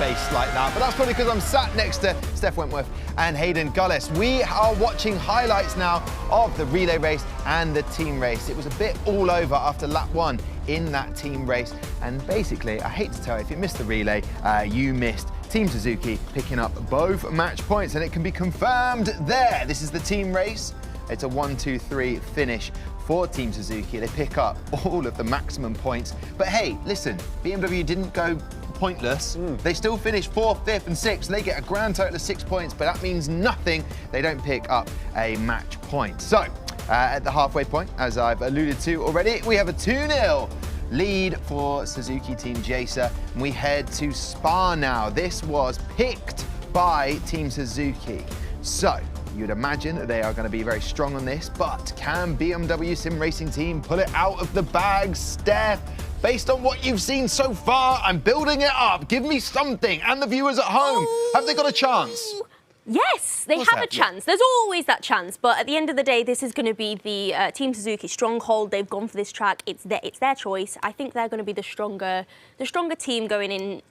based like that, but that's probably because I'm sat next to Steph Wentworth and Hayden Gullis. We are watching highlights now of the relay race and the team race. It was a bit all over after lap 1 in that team race, and basically, I hate to tell you, if you missed the relay, you missed Team Suzuki picking up both match points, and it can be confirmed there. This is the team race. It's a 1-2-3 finish for Team Suzuki. They pick up all of the maximum points. But hey, listen, BMW didn't go pointless. They still finished 4th, 5th and 6th. They get a grand total of 6 points, but that means nothing. They don't pick up a match point. So at the halfway point, as I've alluded to already, we have a 2-0 lead for Suzuki Team Jaesa. We head to Spa now. This was picked by Team Suzuki. So you'd imagine that they are going to be very strong on this, but can BMW Sim Racing Team pull it out of the bag? Steph, based on what you've seen so far, I'm building it up. Give me something. And the viewers at home, have they got a chance? Yes, they have a chance. There's always that chance, but at the end of the day, this is going to be the Team Suzuki stronghold. They've gone for this track. It's their choice. I think they're going to be the stronger team going in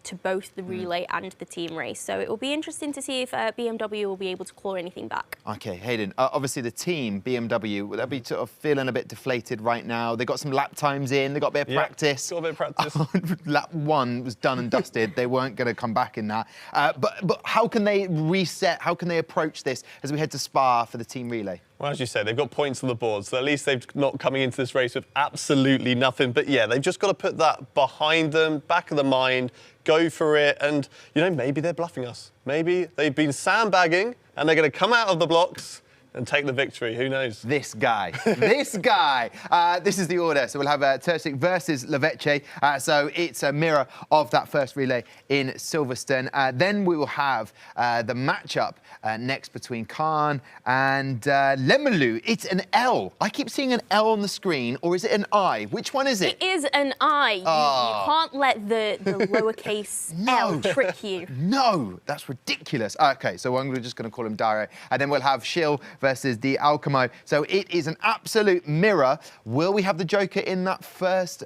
to both the relay and the team race. So it will be interesting to see if BMW will be able to claw anything back. Okay, Hayden, obviously the team, BMW, will they be sort of feeling a bit deflated right now? They got some lap times in, they got a bit of practice. Got a bit of practice. Lap 1 was done and dusted. They weren't going to come back in that. But how can they reset? How can they approach this as we head to Spa for the team relay? Well, as you say, they've got points on the board, so at least they've not coming into this race with absolutely nothing. But yeah, they've just got to put that behind them, back of the mind, go for it. And, you know, maybe they're bluffing us. Maybe they've been sandbagging and they're going to come out of the blocks and take the victory. Who knows? This guy. This guy. This is the order. So we'll have Terzic versus Leveche. So it's a mirror of that first relay in Silverstone. Then we will have the matchup next between Khan and Lemelu. It's an L. I keep seeing an L on the screen, or is it an I? Which one is it? It is an I. You can't let the lowercase L trick you. No, that's ridiculous. Okay, so I'm just going to call him Dario. And then we'll have Schill versus Di Alcamo. So it is an absolute mirror. Will we have the Joker in that first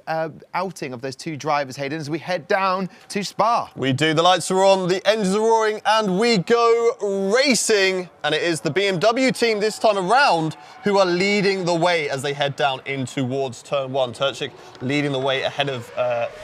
outing of those two drivers, Hayden, as we head down to Spa? We do. The lights are on, the engines are roaring, and we go racing. And it is the BMW team this time around who are leading the way as they head down in towards turn 1. Terzic leading the way ahead of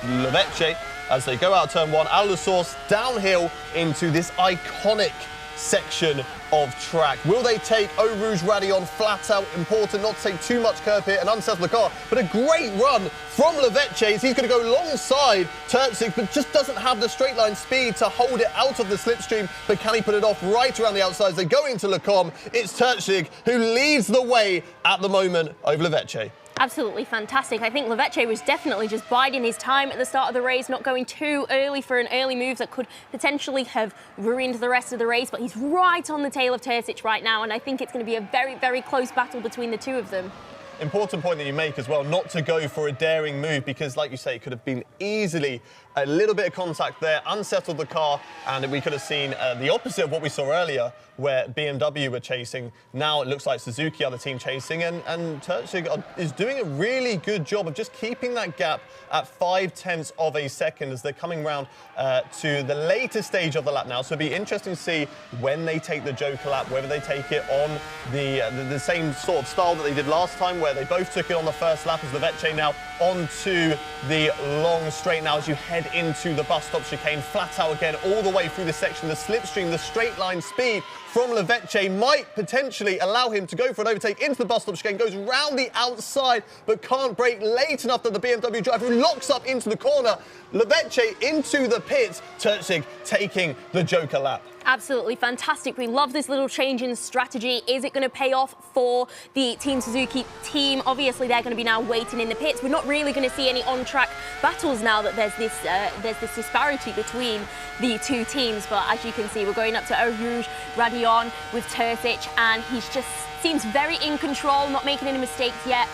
Leveche as they go out turn 1, out of the source, downhill into this iconic section of track. Will they take Eau Rouge Radion flat out? Important not to take too much curb here and unsettle the car, but a great run from Leveche. He's going to go alongside Terzic, but just doesn't have the straight line speed to hold it out of the slipstream. But can he put it off right around the outside as they go into Le Combe? It's Terzic who leads the way at the moment over Leveche. Absolutely fantastic. I think Leveche was definitely just biding his time at the start of the race, not going too early for an early move that could potentially have ruined the rest of the race, but he's right on the tail of Terzic right now, and I think it's going to be a very, very close battle between the two of them. Important point that you make as well, not to go for a daring move, because like you say, it could have been easily a little bit of contact there, unsettled the car, and we could have seen the opposite of what we saw earlier, where BMW were chasing. Now it looks like Suzuki are the team chasing, and Terzic is doing a really good job of just keeping that gap at 0.5 of a second as they're coming round to the later stage of the lap now. So it'll be interesting to see when they take the Joker lap, whether they take it on the same sort of style that they did last time, where they both took it on the first lap as Leveche now onto the long straight now as you head into the bus stop chicane, flat out again all the way through the section. The slipstream, the straight line speed from Leveche might potentially allow him to go for an overtake into the bus stop chicane, goes round the outside but can't brake late enough that the BMW driver who locks up into the corner. Leveche into the pits, Terzic taking the Joker lap. Absolutely fantastic. We love this little change in strategy. Is it going to pay off for the Team Suzuki team? Obviously, they're going to be now waiting in the pits. We're not really going to see any on-track battles now that there's this disparity between the two teams. But as you can see, we're going up to Eau Rouge Radion with Terzic, and he's just seems very in control, not making any mistakes yet.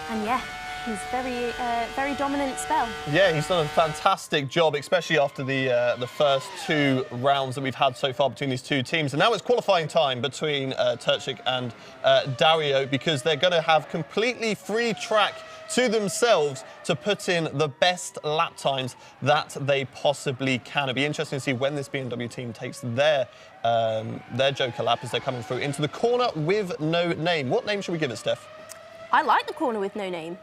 And yeah, his very dominant spell. Yeah, he's done a fantastic job, especially after the first 2 rounds that we've had so far between these 2 teams. And now it's qualifying time between Terzic and Dario, because they're going to have completely free track to themselves to put in the best lap times that they possibly can. It'll be interesting to see when this BMW team takes their Joker lap as they're coming through into the corner with no name. What name should we give it, Steph? I like the corner with no name.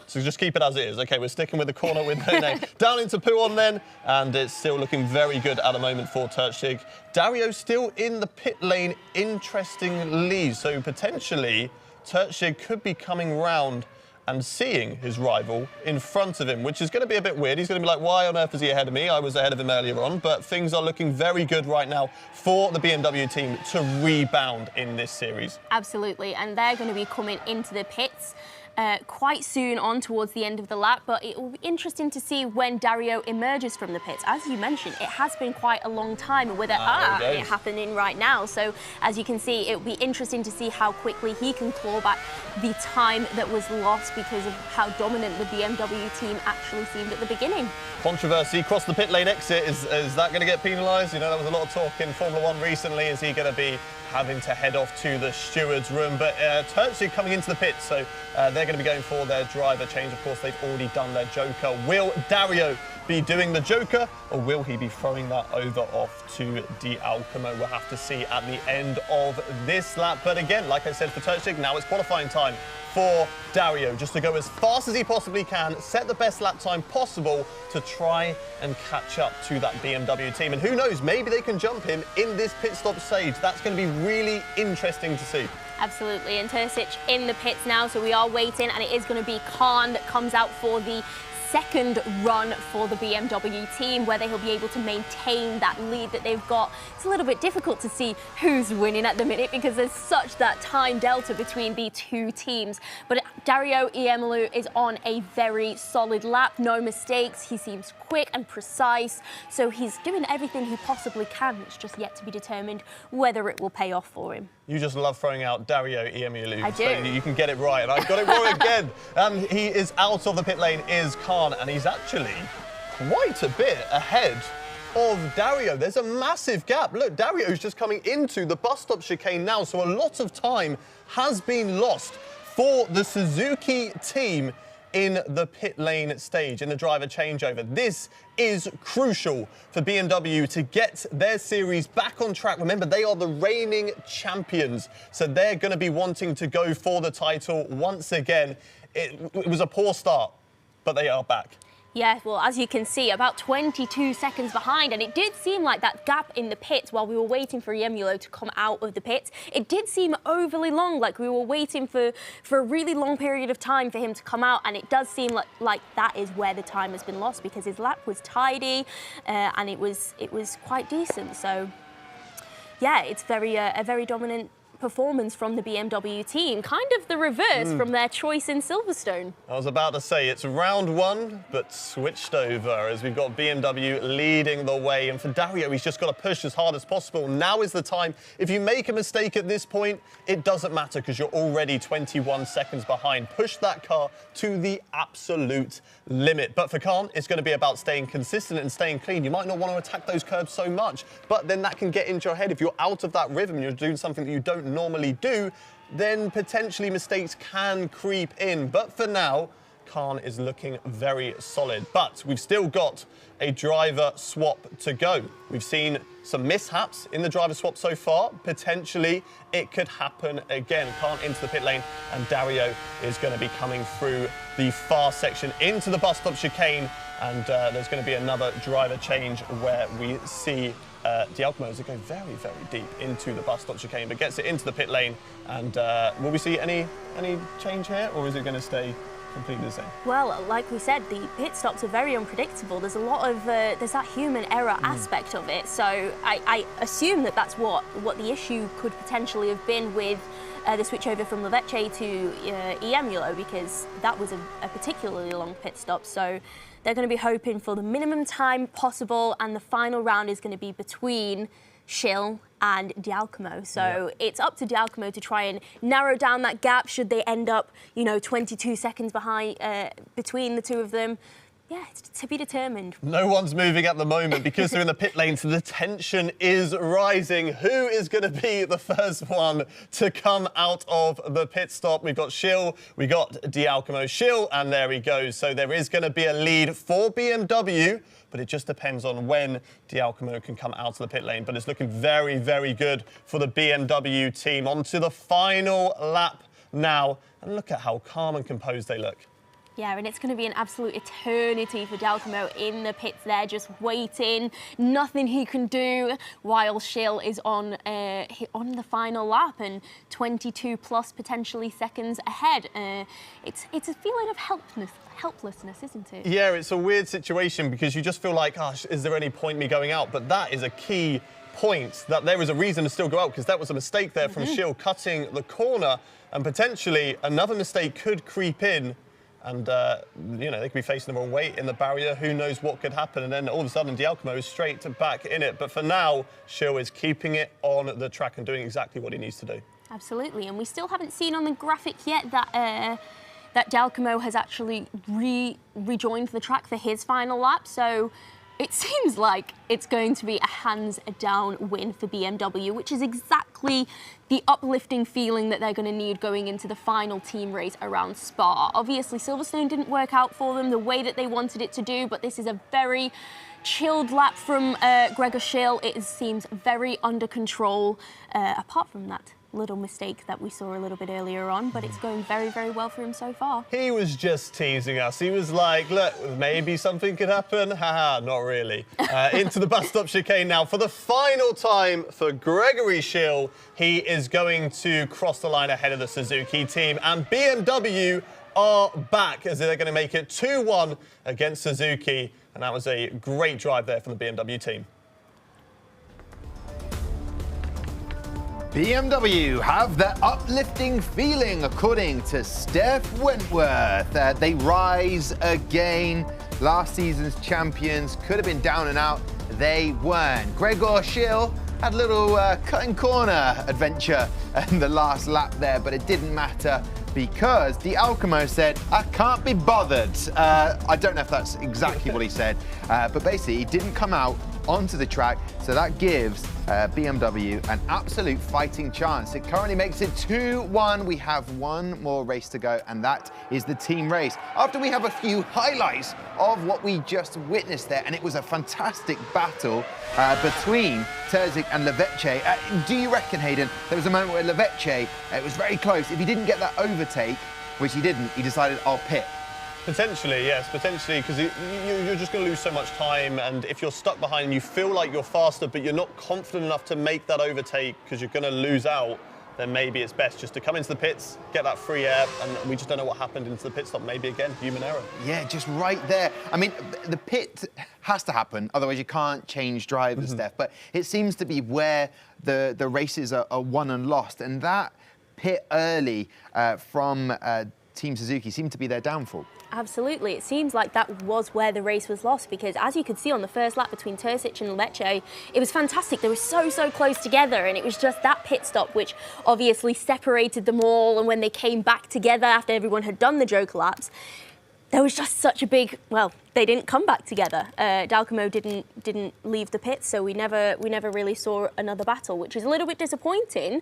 So just keep it as it is. OK, we're sticking with the corner with no name. Down into Puon then, and it's still looking very good at the moment for Terzic. Dario still in the pit lane, interestingly. So potentially, Terzic could be coming round and seeing his rival in front of him, which is going to be a bit weird. He's going to be like, why on earth is he ahead of me? I was ahead of him earlier on, but things are looking very good right now for the BMW team to rebound in this series. Absolutely, and they're going to be coming into the pits quite soon on towards the end of the lap, but it will be interesting to see when Dario emerges from the pits. As you mentioned, it has been quite a long time with it happening right now. So as you can see, it will be interesting to see how quickly he can claw back the time that was lost because of how dominant the BMW team actually seemed at the beginning. Controversy across the pit lane exit. Is that going to get penalised? You know, there was a lot of talk in Formula 1 recently. Is he going to be having to head off to the steward's room? But Terzic coming into the pits, so they're going to be going for their driver change. Of course, they've already done their Joker. Will Dario be doing the Joker, or will he be throwing that over off to Di Alcamo? We'll have to see at the end of this lap. But again, like I said, for Terzic, now it's qualifying time for Dario, just to go as fast as he possibly can, set the best lap time possible to try and catch up to that BMW team. And who knows, maybe they can jump him in this pit stop stage. That's going to be really interesting to see. Absolutely, and Terzic in the pits now, so we are waiting, and it is going to be Khan that comes out for the second run for the BMW team, whether he'll be able to maintain that lead that they've got. It's a little bit difficult to see who's winning at the minute because there's such that time delta between the 2 teams. But Dario Iemolu is on a very solid lap, no mistakes. He seems quick and precise, so he's doing everything he possibly can. It's just yet to be determined whether it will pay off for him. You just love throwing out Dario Iemolu. I do. So you can get it right, and I got it wrong again. He is out of the pit lane, is Khan, and he's actually quite a bit ahead of Dario. There's a massive gap. Look, Dario's just coming into the bus stop chicane now, so a lot of time has been lost for the Suzuki team in the pit lane stage, in the driver changeover. This is crucial for BMW to get their series back on track. Remember, they are the reigning champions, so they're going to be wanting to go for the title once again. It was a poor start, but they are back. Yeah, well, as you can see, about 22 seconds behind, and it did seem like that gap in the pits while we were waiting for Iemolu to come out of the pits, it did seem overly long, like we were waiting for a really long period of time for him to come out, and it does seem like that is where the time has been lost because his lap was tidy and it was quite decent. So, yeah, it's a very dominant performance from the BMW team, kind of the reverse from their choice in Silverstone. I was about to say it's round 1, but switched over as we've got BMW leading the way. And for Dario, he's just got to push as hard as possible. Now is the time. If you make a mistake at this point, it doesn't matter because you're already 21 seconds behind. Push that car to the absolute limit. But for Khan, it's going to be about staying consistent and staying clean. You might not want to attack those curbs so much, but then that can get into your head. If you're out of that rhythm and you're doing something that you don't normally do, then potentially mistakes can creep in. But for now, Khan is looking very solid. But we've still got a driver swap to go. We've seen some mishaps in the driver swap so far. Potentially, it could happen again. Khan into the pit lane, and Dario is going to be coming through the far section into the bus stop chicane. And there's going to be another driver change where we see Di Alcamo as it goes very, very deep into the bus stop chicane, but gets it into the pit lane. And will we see any change here, or is it going to stay completely the same? Well, like we said, the pit stops are very unpredictable. There's a lot of there's that human error aspect of it. So I assume that that's what the issue could potentially have been with the switch over from Lecce to Iemolo, because that was a particularly long pit stop. So they're going to be hoping for the minimum time possible, and the final round is going to be between Schill and Giacomo. So it's up to Giacomo to try and narrow down that gap should they end up, 22 seconds behind between the two of them. Yeah, it's to be determined. No one's moving at the moment because they're in the pit lane, so the tension is rising. Who is going to be the first one to come out of the pit stop? We've got Schill, we got Giacomo. Schill, and there he goes. So there is going to be a lead for BMW, but it just depends on when Giacomo can come out of the pit lane. But it's looking very, very good for the BMW team. On to the final lap now. And look at how calm and composed they look. Yeah, and it's going to be an absolute eternity for Giacomo in the pits there, just waiting. Nothing he can do while Schill is on the final lap and 22 plus potentially seconds ahead. It's a feeling of helplessness, isn't it? Yeah, it's a weird situation because you just feel like, gosh, is there any point me going out? But that is a key point, that there is a reason to still go out, because that was a mistake there from Schill cutting the corner, and potentially another mistake could creep in. And, they could be facing the wrong weight in the barrier. Who knows what could happen? And then all of a sudden, Giacomo is straight back in it. But for now, Schill is keeping it on the track and doing exactly what he needs to do. Absolutely. And we still haven't seen on the graphic yet that Giacomo has actually rejoined the track for his final lap. So it seems like it's going to be a hands-down win for BMW, which is exactly the uplifting feeling that they're going to need going into the final team race around Spa. Obviously, Silverstone didn't work out for them the way that they wanted it to do, but this is a very chilled lap from Gregor Schill. It seems very under control, apart from that little mistake that we saw a little bit earlier on, but it's going very, very well for him so far. He was just teasing us. He was like, look, maybe something could happen. Haha, not really. Into the bus stop chicane now for the final time for Gregory Schill. He is going to cross the line ahead of the Suzuki team, and BMW are back as they're going to make it 2-1 against Suzuki, and that was a great drive there from the BMW team. BMW have that uplifting feeling, according to Steph Wentworth. They rise again. Last season's champions could have been down and out. They weren't. Gregor Schill had a little cutting corner adventure in the last lap there, but it didn't matter because Giacomo said, I can't be bothered. I don't know if that's exactly what he said, but basically he didn't come out onto the track, so that gives BMW an absolute fighting chance. It currently makes it 2-1. We have one more race to go, and that is the team race. After we have a few highlights of what we just witnessed there, and it was a fantastic battle between Terzic and Leveche. Do you reckon, Hayden, there was a moment where Leveche, it was very close. If he didn't get that overtake, which he didn't, he decided, I'll pit. Potentially, yes, potentially, because you're just going to lose so much time, and if you're stuck behind and you feel like you're faster, but you're not confident enough to make that overtake because you're going to lose out, then maybe it's best just to come into the pits, get that free air, and we just don't know what happened into the pit stop. Maybe, again, human error. Yeah, just right there. I mean, the pit has to happen, otherwise you can't change drivers, Steph, but it seems to be where the races are won and lost, and that pit early from Team Suzuki seemed to be their downfall. Absolutely. It seems like that was where the race was lost because, as you could see on the first lap between Terzic and Leveche, it was fantastic. They were so close together, and it was just that pit stop which obviously separated them all. And when they came back together after everyone had done the joker laps, there was just such a big, well, they didn't come back together. Giacomo didn't leave the pits, so we never really saw another battle, which is a little bit disappointing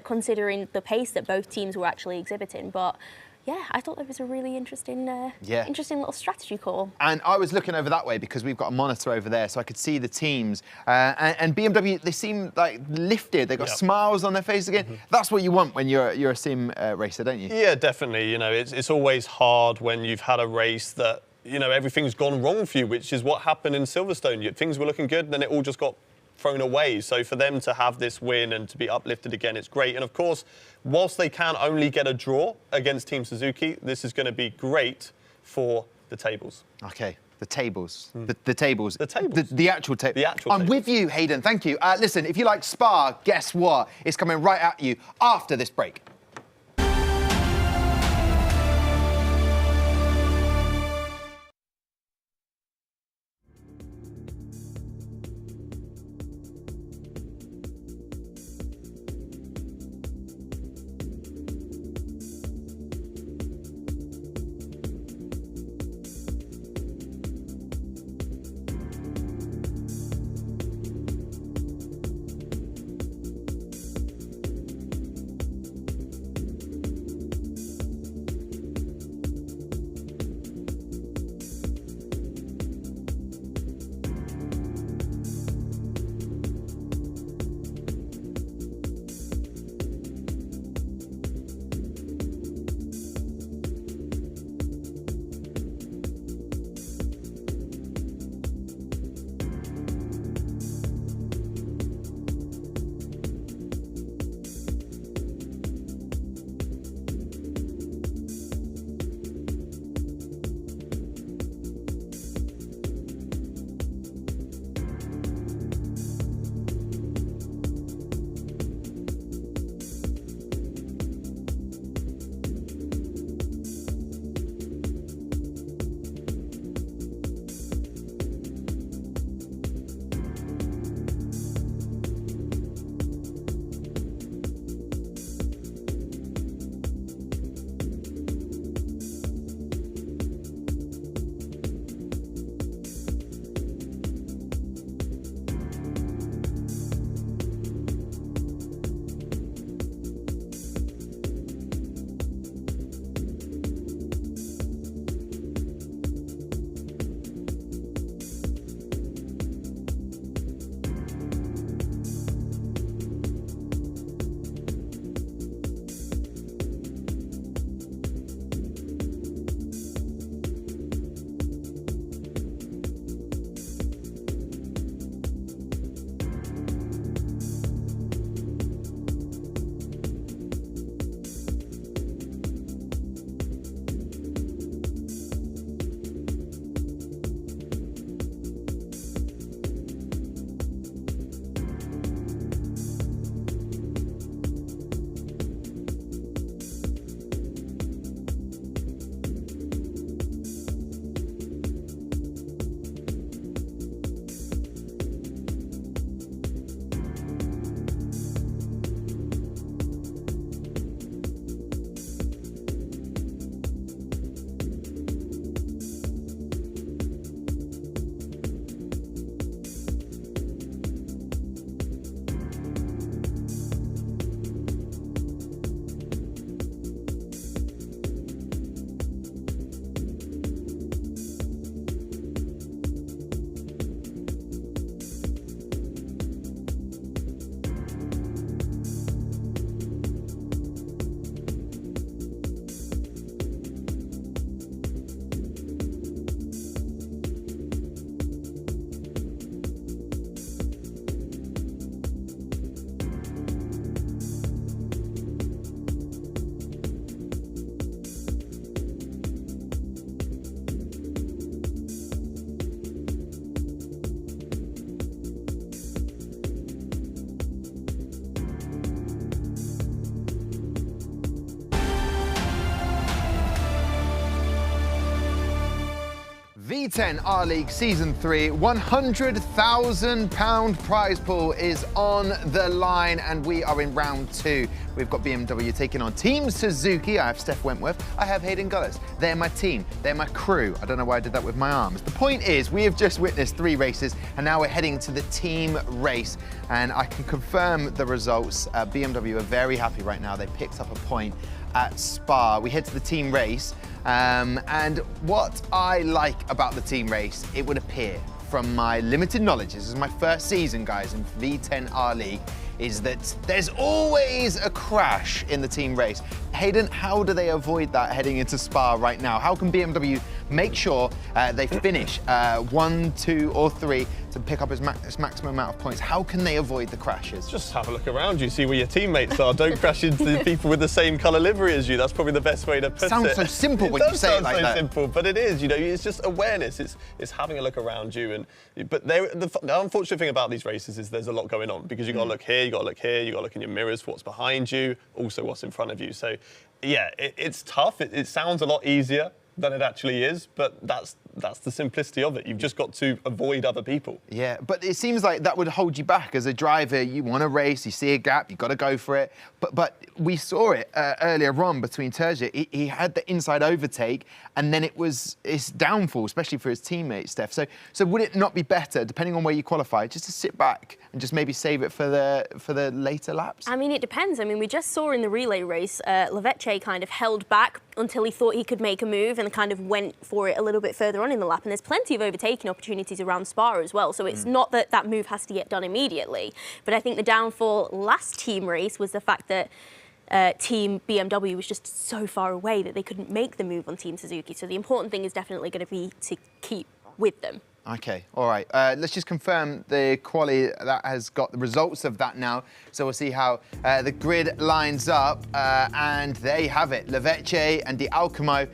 considering the pace that both teams were actually exhibiting. But yeah, I thought that was a really interesting little strategy call. And I was looking over that way because we've got a monitor over there, so I could see the teams. And BMW, they seem like lifted. They've got smiles on their face again. That's what you want when you're a sim racer, don't you? Yeah, definitely. You know, it's always hard when you've had a race that, you know, everything's gone wrong for you, which is what happened in Silverstone. Things were looking good, then it all just got thrown away. So for them to have this win and to be uplifted again, it's great. And of course, whilst they can only get a draw against Team Suzuki, this is going to be great for the tables. Okay, the tables. The tables. The tables. The actual table. The actual I'm tables. with you, Hayden. Thank you. Listen, if you like Spa, guess what? It's coming right at you after this break. V10 R League Season 3, £100,000 prize pool is on the line, and we are in round 2. We've got BMW taking on Team Suzuki. I have Steph Wentworth, I have Hayden Gullis. They're my team, they're my crew. I don't know why I did that with my arms. The point is, we have just witnessed 3 races, and now we're heading to the team race. And I can confirm the results. BMW are very happy right now. They picked up a point at Spa. We head to the team race. And what I like about the team race, it would appear from my limited knowledge, this is my first season, guys, in V10 R League, is that there's always a crash in the team race. Hayden, how do they avoid that heading into Spa right now? How can BMW make sure they finish 1, 2, or 3 to pick up its maximum amount of points? How can they avoid the crashes? Just have a look around you, see where your teammates are. Don't crash into the people with the same colour livery as you. That's probably the best way to put it. Sounds so simple when you say it like that. It does sound so simple, but it is. You know, it's just awareness. It's having a look around you. But the unfortunate thing about these races is there's a lot going on, because you got to look here, you got to look here, you got to look in your mirrors for what's behind you, also what's in front of you. So, yeah, it's tough. It sounds a lot easier than it actually is, but that's the simplicity of it. You've just got to avoid other people. Yeah, but it seems like that would hold you back as a driver. You want to race, you see a gap, you've got to go for it. But we saw it earlier on between Terzic. He had the inside overtake, and then it's downfall, especially for his teammate, Steph. So would it not be better, depending on where you qualify, just to sit back and just maybe save it for the later laps? I mean, it depends. I mean, we just saw in the relay race, Lavecce kind of held back until he thought he could make a move and kind of went for it a little bit further on in the lap. And there's plenty of overtaking opportunities around Spa as well. So it's not that that move has to get done immediately. But I think the downfall last team race was the fact that Team BMW was just so far away that they couldn't make the move on Team Suzuki. So the important thing is definitely going to be to keep with them. Okay, all right. Let's just confirm the quali that has got the results of that now. So we'll see how the grid lines up. And there you have it. Lavecce and Di Alcamo,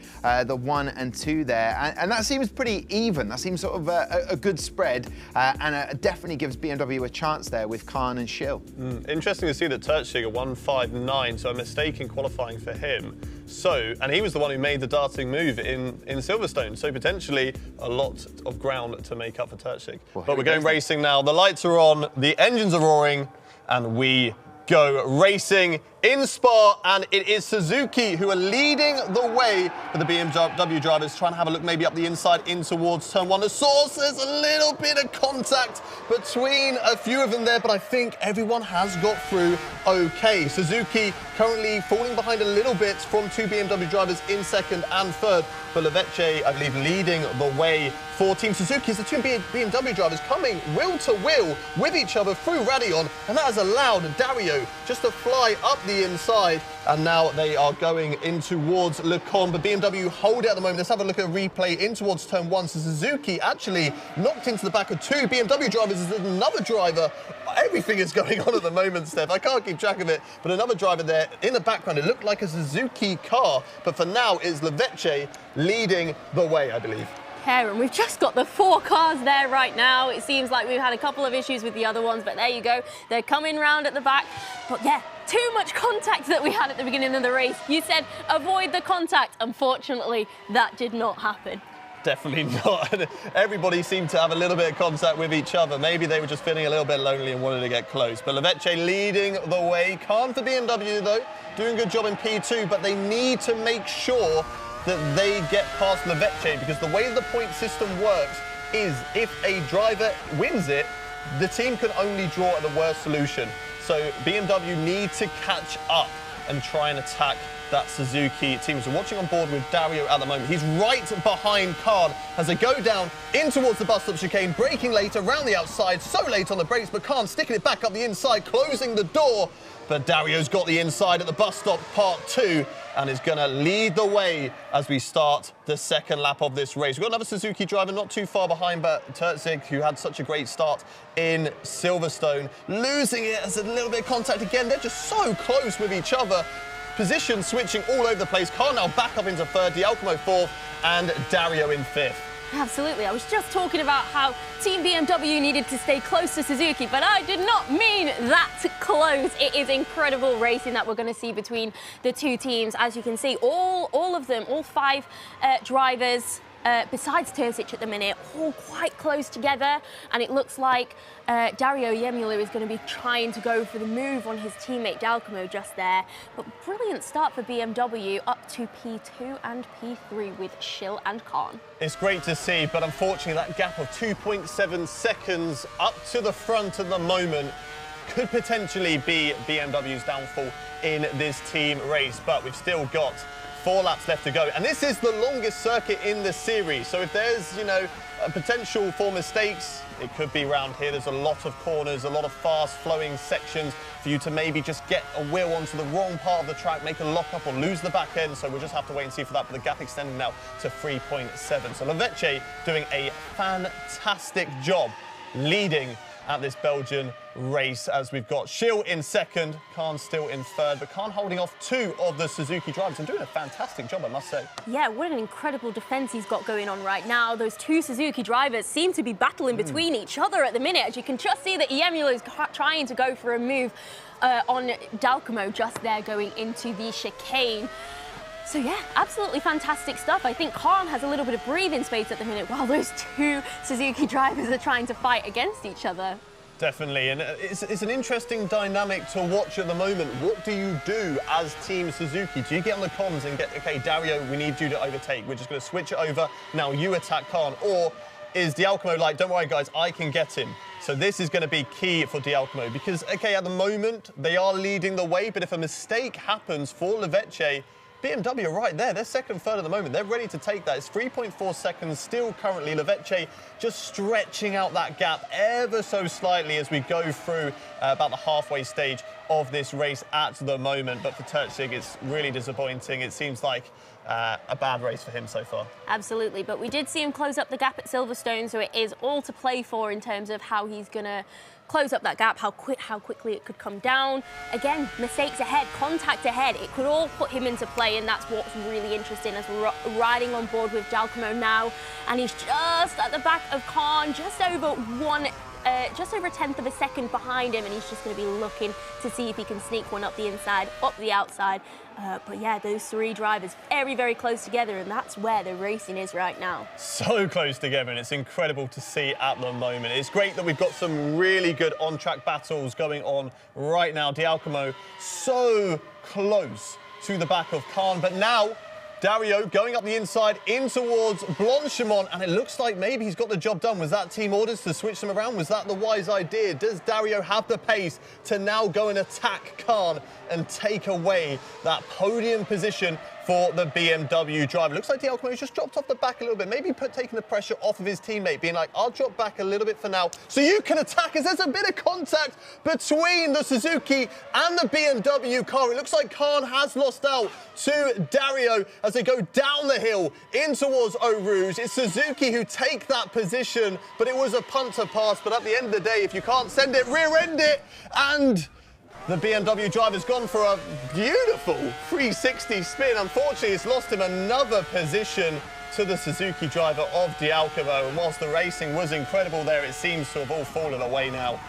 the 1 and 2 there. And that seems pretty even. That seems sort of a good spread. And definitely gives BMW a chance there with Khan and Schill. Interesting to see that Terzic at 1.59, so a mistake in qualifying for him. And he was the one who made the darting move in Silverstone. So potentially a lot of ground to make up for Terzic. Well, but we're going racing now. The lights are on, the engines are roaring, and we go racing in Spa, and it is Suzuki who are leading the way for the BMW drivers, trying to have a look maybe up the inside in towards turn 1. The source, there's a little bit of contact between a few of them there, but I think everyone has got through okay. Suzuki currently falling behind a little bit from 2 BMW drivers in 2nd and 3rd, but Lavecce, I believe, leading the way for Team Suzuki. As the 2 BMW drivers coming wheel to wheel with each other through Radion, and that has allowed Dario just to fly up the inside, and now they are going in towards Le Con, but BMW hold it at the moment. Let's have a look at a replay in towards turn 1. So Suzuki actually knocked into the back of 2 BMW drivers. There's another driver. Everything is going on at the moment, Steph. I can't keep track of it, but another driver there in the background. It looked like a Suzuki car, but for now it's Lavecce leading the way, I believe. And we've just got the 4 cars there right now. It seems like we've had a couple of issues with the other ones, but there you go. They're coming round at the back. But yeah, too much contact that we had at the beginning of the race. You said avoid the contact. Unfortunately, that did not happen. Definitely not. Everybody seemed to have a little bit of contact with each other. Maybe they were just feeling a little bit lonely and wanted to get close. But Lavecce leading the way. Khan for BMW, though, doing a good job in P2, but they need to make sure that they get past Lavecce, because the way the point system works is if a driver wins it, the team can only draw at the worst solution. So BMW need to catch up and try and attack that Suzuki team. So watching on board with Dario at the moment. He's right behind Khan as they go down in towards the bus stop chicane, braking late around the outside, so late on the brakes, but Khan sticking it back up the inside, closing the door. But Dario's got the inside at the bus stop, part 2, and is going to lead the way as we start the 2nd lap of this race. We've got another Suzuki driver not too far behind, but Terzic, who had such a great start in Silverstone, losing it as a little bit of contact again. They're just so close with each other. Position switching all over the place. Khan now back up into 3rd, Di Alcamo 4th, and Dario in 5th. Absolutely. I was just talking about how Team BMW needed to stay close to Suzuki, but I did not mean that close. It is incredible racing that we're going to see between the 2 teams. As you can see, all of them, all 5 drivers besides Terzic at the minute, all quite close together. And it looks like Dario Iemolu is going to be trying to go for the move on his teammate Dalcomo just there. But brilliant start for BMW, up to P2 and P3 with Schill and Khan. It's great to see, but unfortunately that gap of 2.7 seconds up to the front at the moment could potentially be BMW's downfall in this team race. But we've still got 4 laps left to go, and this is the longest circuit in the series. So if there's, you know, a potential for mistakes, it could be round here. There's a lot of corners, a lot of fast flowing sections for you to maybe just get a wheel onto the wrong part of the track, make a lock up or lose the back end. So we'll just have to wait and see for that. But the gap extending now to 3.7. So Lovecce doing a fantastic job leading at this Belgian race, as we've got Schill in second, Khan still in third, but Khan holding off 2 of the Suzuki drivers and doing a fantastic job, I must say. Yeah, what an incredible defence he's got going on right now. Those 2 Suzuki drivers seem to be battling between each other at the minute, as you can just see that Iemolu is trying to go for a move on Dalcomo just there going into the chicane. So yeah, absolutely fantastic stuff. I think Khan has a little bit of breathing space at the minute while those 2 Suzuki drivers are trying to fight against each other. Definitely, and it's an interesting dynamic to watch at the moment. What do you do as Team Suzuki? Do you get on the comms and get, okay, Dario, we need you to overtake. We're just going to switch it over. Now you attack Khan. Or is Dalcomo like, don't worry, guys, I can get him? So this is going to be key for Dalcomo because, okay, at the moment, they are leading the way, but if a mistake happens for Lovecce, BMW are right there. They're second and third at the moment. They're ready to take that. It's 3.4 seconds still currently. Lovecce just stretching out that gap ever so slightly as we go through about the halfway stage of this race at the moment. But for Terzic, it's really disappointing. It seems like a bad race for him so far. Absolutely, but we did see him close up the gap at Silverstone, so it is all to play for in terms of how he's going to close up that gap, how quickly it could come down. Again, mistakes ahead, contact ahead, it could all put him into play, and that's what's really interesting as we're riding on board with Dalcomo now. And he's just at the back of Khan, just over a tenth of a second behind him, and he's just going to be looking to see if he can sneak one up the inside, up the outside. But yeah, those 3 drivers very, very close together, and that's where the racing is right now. So close together, and it's incredible to see at the moment. It's great that we've got some really good on-track battles going on right now. Dalcomo so close to the back of Khan, but now Dario going up the inside in towards Blanchimont, and it looks like maybe he's got the job done. Was that team orders to switch them around? Was that the wise idea? Does Dario have the pace to now go and attack Khan and take away that podium position for the BMW driver? Looks like Dalcomo's just dropped off the back a little bit, maybe taking the pressure off of his teammate, being like, I'll drop back a little bit for now so you can attack, as there's a bit of contact between the Suzuki and the BMW car. It looks like Khan has lost out to Dario as they go down the hill in towards Eau Rouge. It's Suzuki who take that position, but it was a punter pass. But at the end of the day, if you can't send it, rear end it, and the BMW driver's gone for a beautiful 360 spin. Unfortunately, it's lost him another position to the Suzuki driver of Dalcomo. And whilst the racing was incredible there, it seems to have all fallen away now.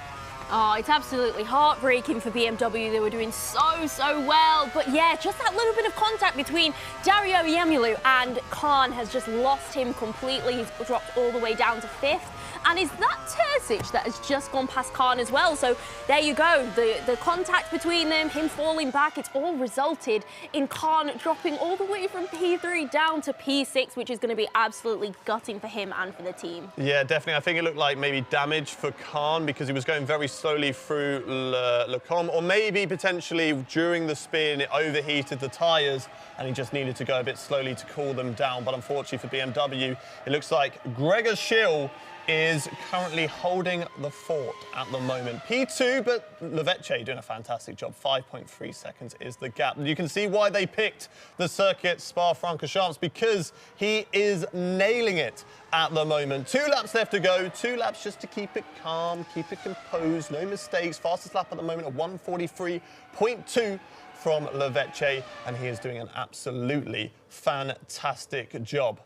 Oh, it's absolutely heartbreaking for BMW. They were doing so well. But yeah, just that little bit of contact between Dario Iemolu and Khan has just lost him completely. He's dropped all the way down to 5th. And is that Terzic that has just gone past Khan as well? So there you go, the contact between them, him falling back, it's all resulted in Khan dropping all the way from P3 down to P6, which is going to be absolutely gutting for him and for the team. Yeah, definitely. I think it looked like maybe damage for Khan because he was going very slowly through Le Com, or maybe potentially during the spin it overheated the tyres and he just needed to go a bit slowly to cool them down. But unfortunately for BMW, it looks like Gregor Schill is currently holding the fort at the moment. P2, but Lovecce doing a fantastic job. 5.3 seconds is the gap. You can see why they picked the circuit Spa-Francorchamps, because he is nailing it at the moment. 2 laps left to go. 2 laps just to keep it calm, keep it composed, no mistakes. Fastest lap at the moment of 1:43.2 from Lovecce, and he is doing an absolutely fantastic job.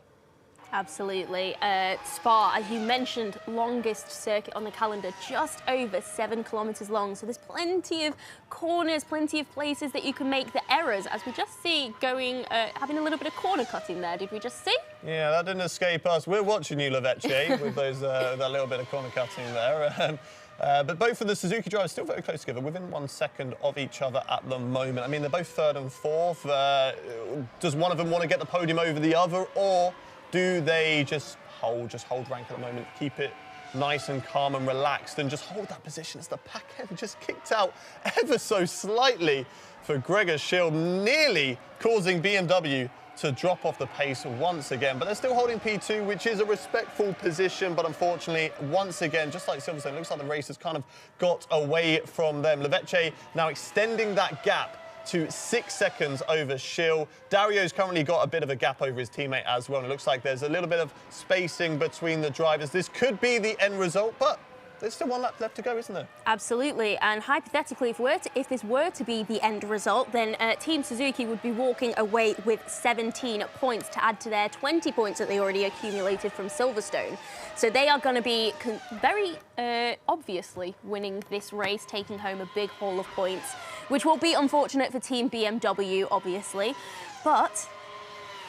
Absolutely. Spa, as you mentioned, longest circuit on the calendar, just over 7 kilometres long. So there's plenty of corners, plenty of places that you can make the errors, as we just see going, having a little bit of corner cutting there. Did we just see? Yeah, that didn't escape us. We're watching you, Leveche, with those that little bit of corner cutting there. But both of the Suzuki drivers still very close together, within 1 second of each other at the moment. I mean, they're both third and fourth. Does one of them want to get the podium over the other, or do they just hold rank at the moment, keep it nice and calm and relaxed, and just hold that position as the pack end just kicked out ever so slightly for Gregor Schill, nearly causing BMW to drop off the pace once again. But they're still holding P2, which is a respectful position. But unfortunately, once again, just like Silverstone, it looks like the race has kind of got away from them. Leveche now extending that gap to 6 seconds over Schill. Dario's currently got a bit of a gap over his teammate as well. And it looks like there's a little bit of spacing between the drivers. This could be the end result, but there's still 1 lap left to go, isn't there? Absolutely, and hypothetically, if this were to be the end result, then Team Suzuki would be walking away with 17 points to add to their 20 points that they already accumulated from Silverstone. So they are going to be very obviously winning this race, taking home a big haul of points, which will be unfortunate for Team BMW, obviously, but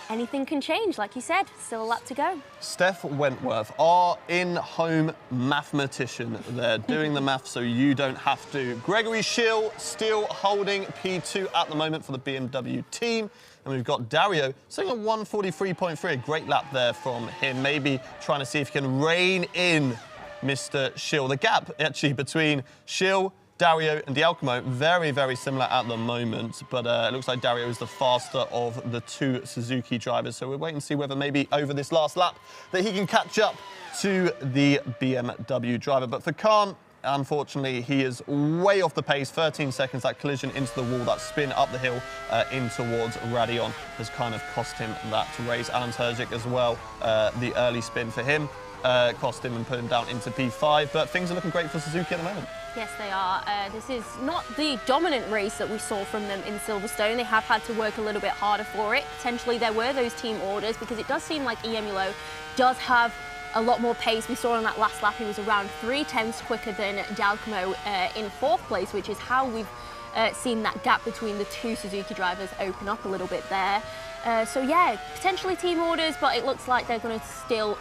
anything can change, like you said. Still a lap to go. Steph Wentworth, our in-home mathematician there, doing the math so you don't have to. Gregory Schill still holding P2 at the moment for the BMW team. And we've got Dario sitting on 143.3, a great lap there from him, maybe trying to see if he can rein in Mr. Schill. The gap, actually, between Schill, Dario and Giacomo, very, very similar at the moment, but it looks like Dario is the faster of the 2 Suzuki drivers. So we'll wait and see whether maybe over this last lap that he can catch up to the BMW driver. But for Khan, unfortunately, he is way off the pace. 13 seconds, that collision into the wall, that spin up the hill in towards Radion has kind of cost him that race. Alan Terzic as well, the early spin for him cost him and put him down into P5, but things are looking great for Suzuki at the moment. Yes, they are. This is not the dominant race that we saw from them in Silverstone. They have had to work a little bit harder for it. Potentially there were those team orders, because it does seem like Iemulo does have a lot more pace. We saw on that last lap he was around 3/10 quicker than Giacomo in 4th place, which is how we've seen that gap between the 2 Suzuki drivers open up a little bit there. So yeah, potentially team orders, but it looks like they're going to still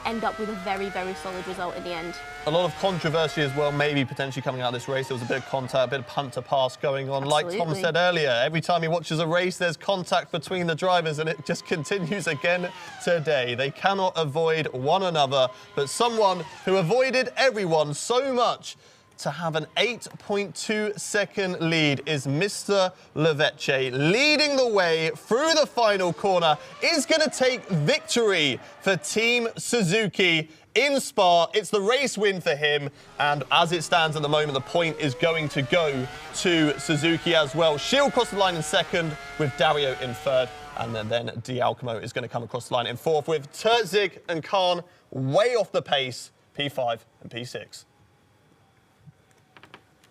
end up with a very, very solid result in the end. A lot of controversy as well, maybe potentially coming out of this race. There was a bit of contact, a bit of punt to pass going on. Absolutely. Like Tom said earlier, every time he watches a race, there's contact between the drivers, and it just continues again today. They cannot avoid one another, but someone who avoided everyone so much to have an 8.2 second lead is Mr. Leveche, leading the way through the final corner, is going to take victory for Team Suzuki in Spa. It's the race win for him, and as it stands at the moment, the point is going to go to Suzuki as well. Schill crossed the line in 2nd, with Dario in 3rd, and then Giacomo is going to come across the line in 4th, with Terzic and Khan way off the pace, P5 and P6.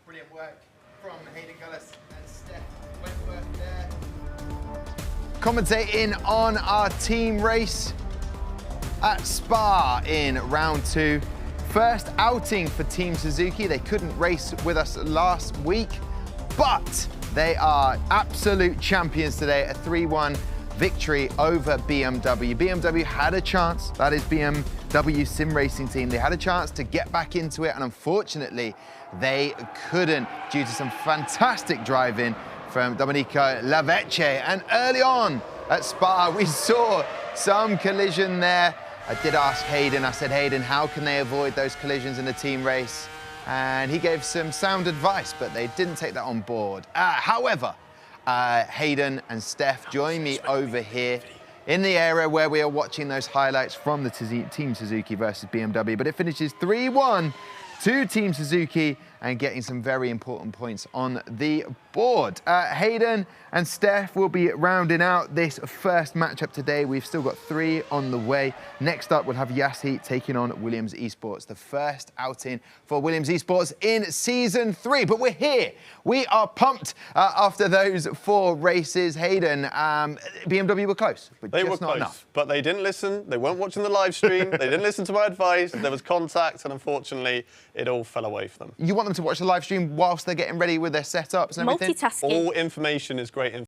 Brilliant work from Hayden Gullis and Steph Wentworth there. Commentating on our team race at Spa in round 2. First outing for Team Suzuki. They couldn't race with us last week, but they are absolute champions today. A 3-1 victory over BMW. BMW had a chance, that is BMW Sim Racing Team. They had a chance to get back into it, and unfortunately, they couldn't due to some fantastic driving from Domenico Leveche. And early on at Spa, we saw some collision there. I did ask Hayden, I said, Hayden, how can they avoid those collisions in the team race? And he gave some sound advice, but they didn't take that on board. However, Hayden and Steph join me over here in the area where we are watching those highlights from the Team Suzuki versus BMW. But it finishes 3-1 to Team Suzuki, and getting some very important points on the board. Hayden and Steph will be rounding out this first matchup today. We've still got 3 on the way. Next up, we'll have Jaesa taking on Williams Esports, the first outing for Williams Esports in Season 3. But we're here. We are pumped after those 4 races. Hayden, BMW were close, but they just were not close, enough. but they didn't listen. They weren't watching the live stream. They didn't listen to my advice. There was contact, and unfortunately, it all fell away for them. You want them to watch the live stream whilst they're getting ready with their setups and everything? Multitasking. All information is great information.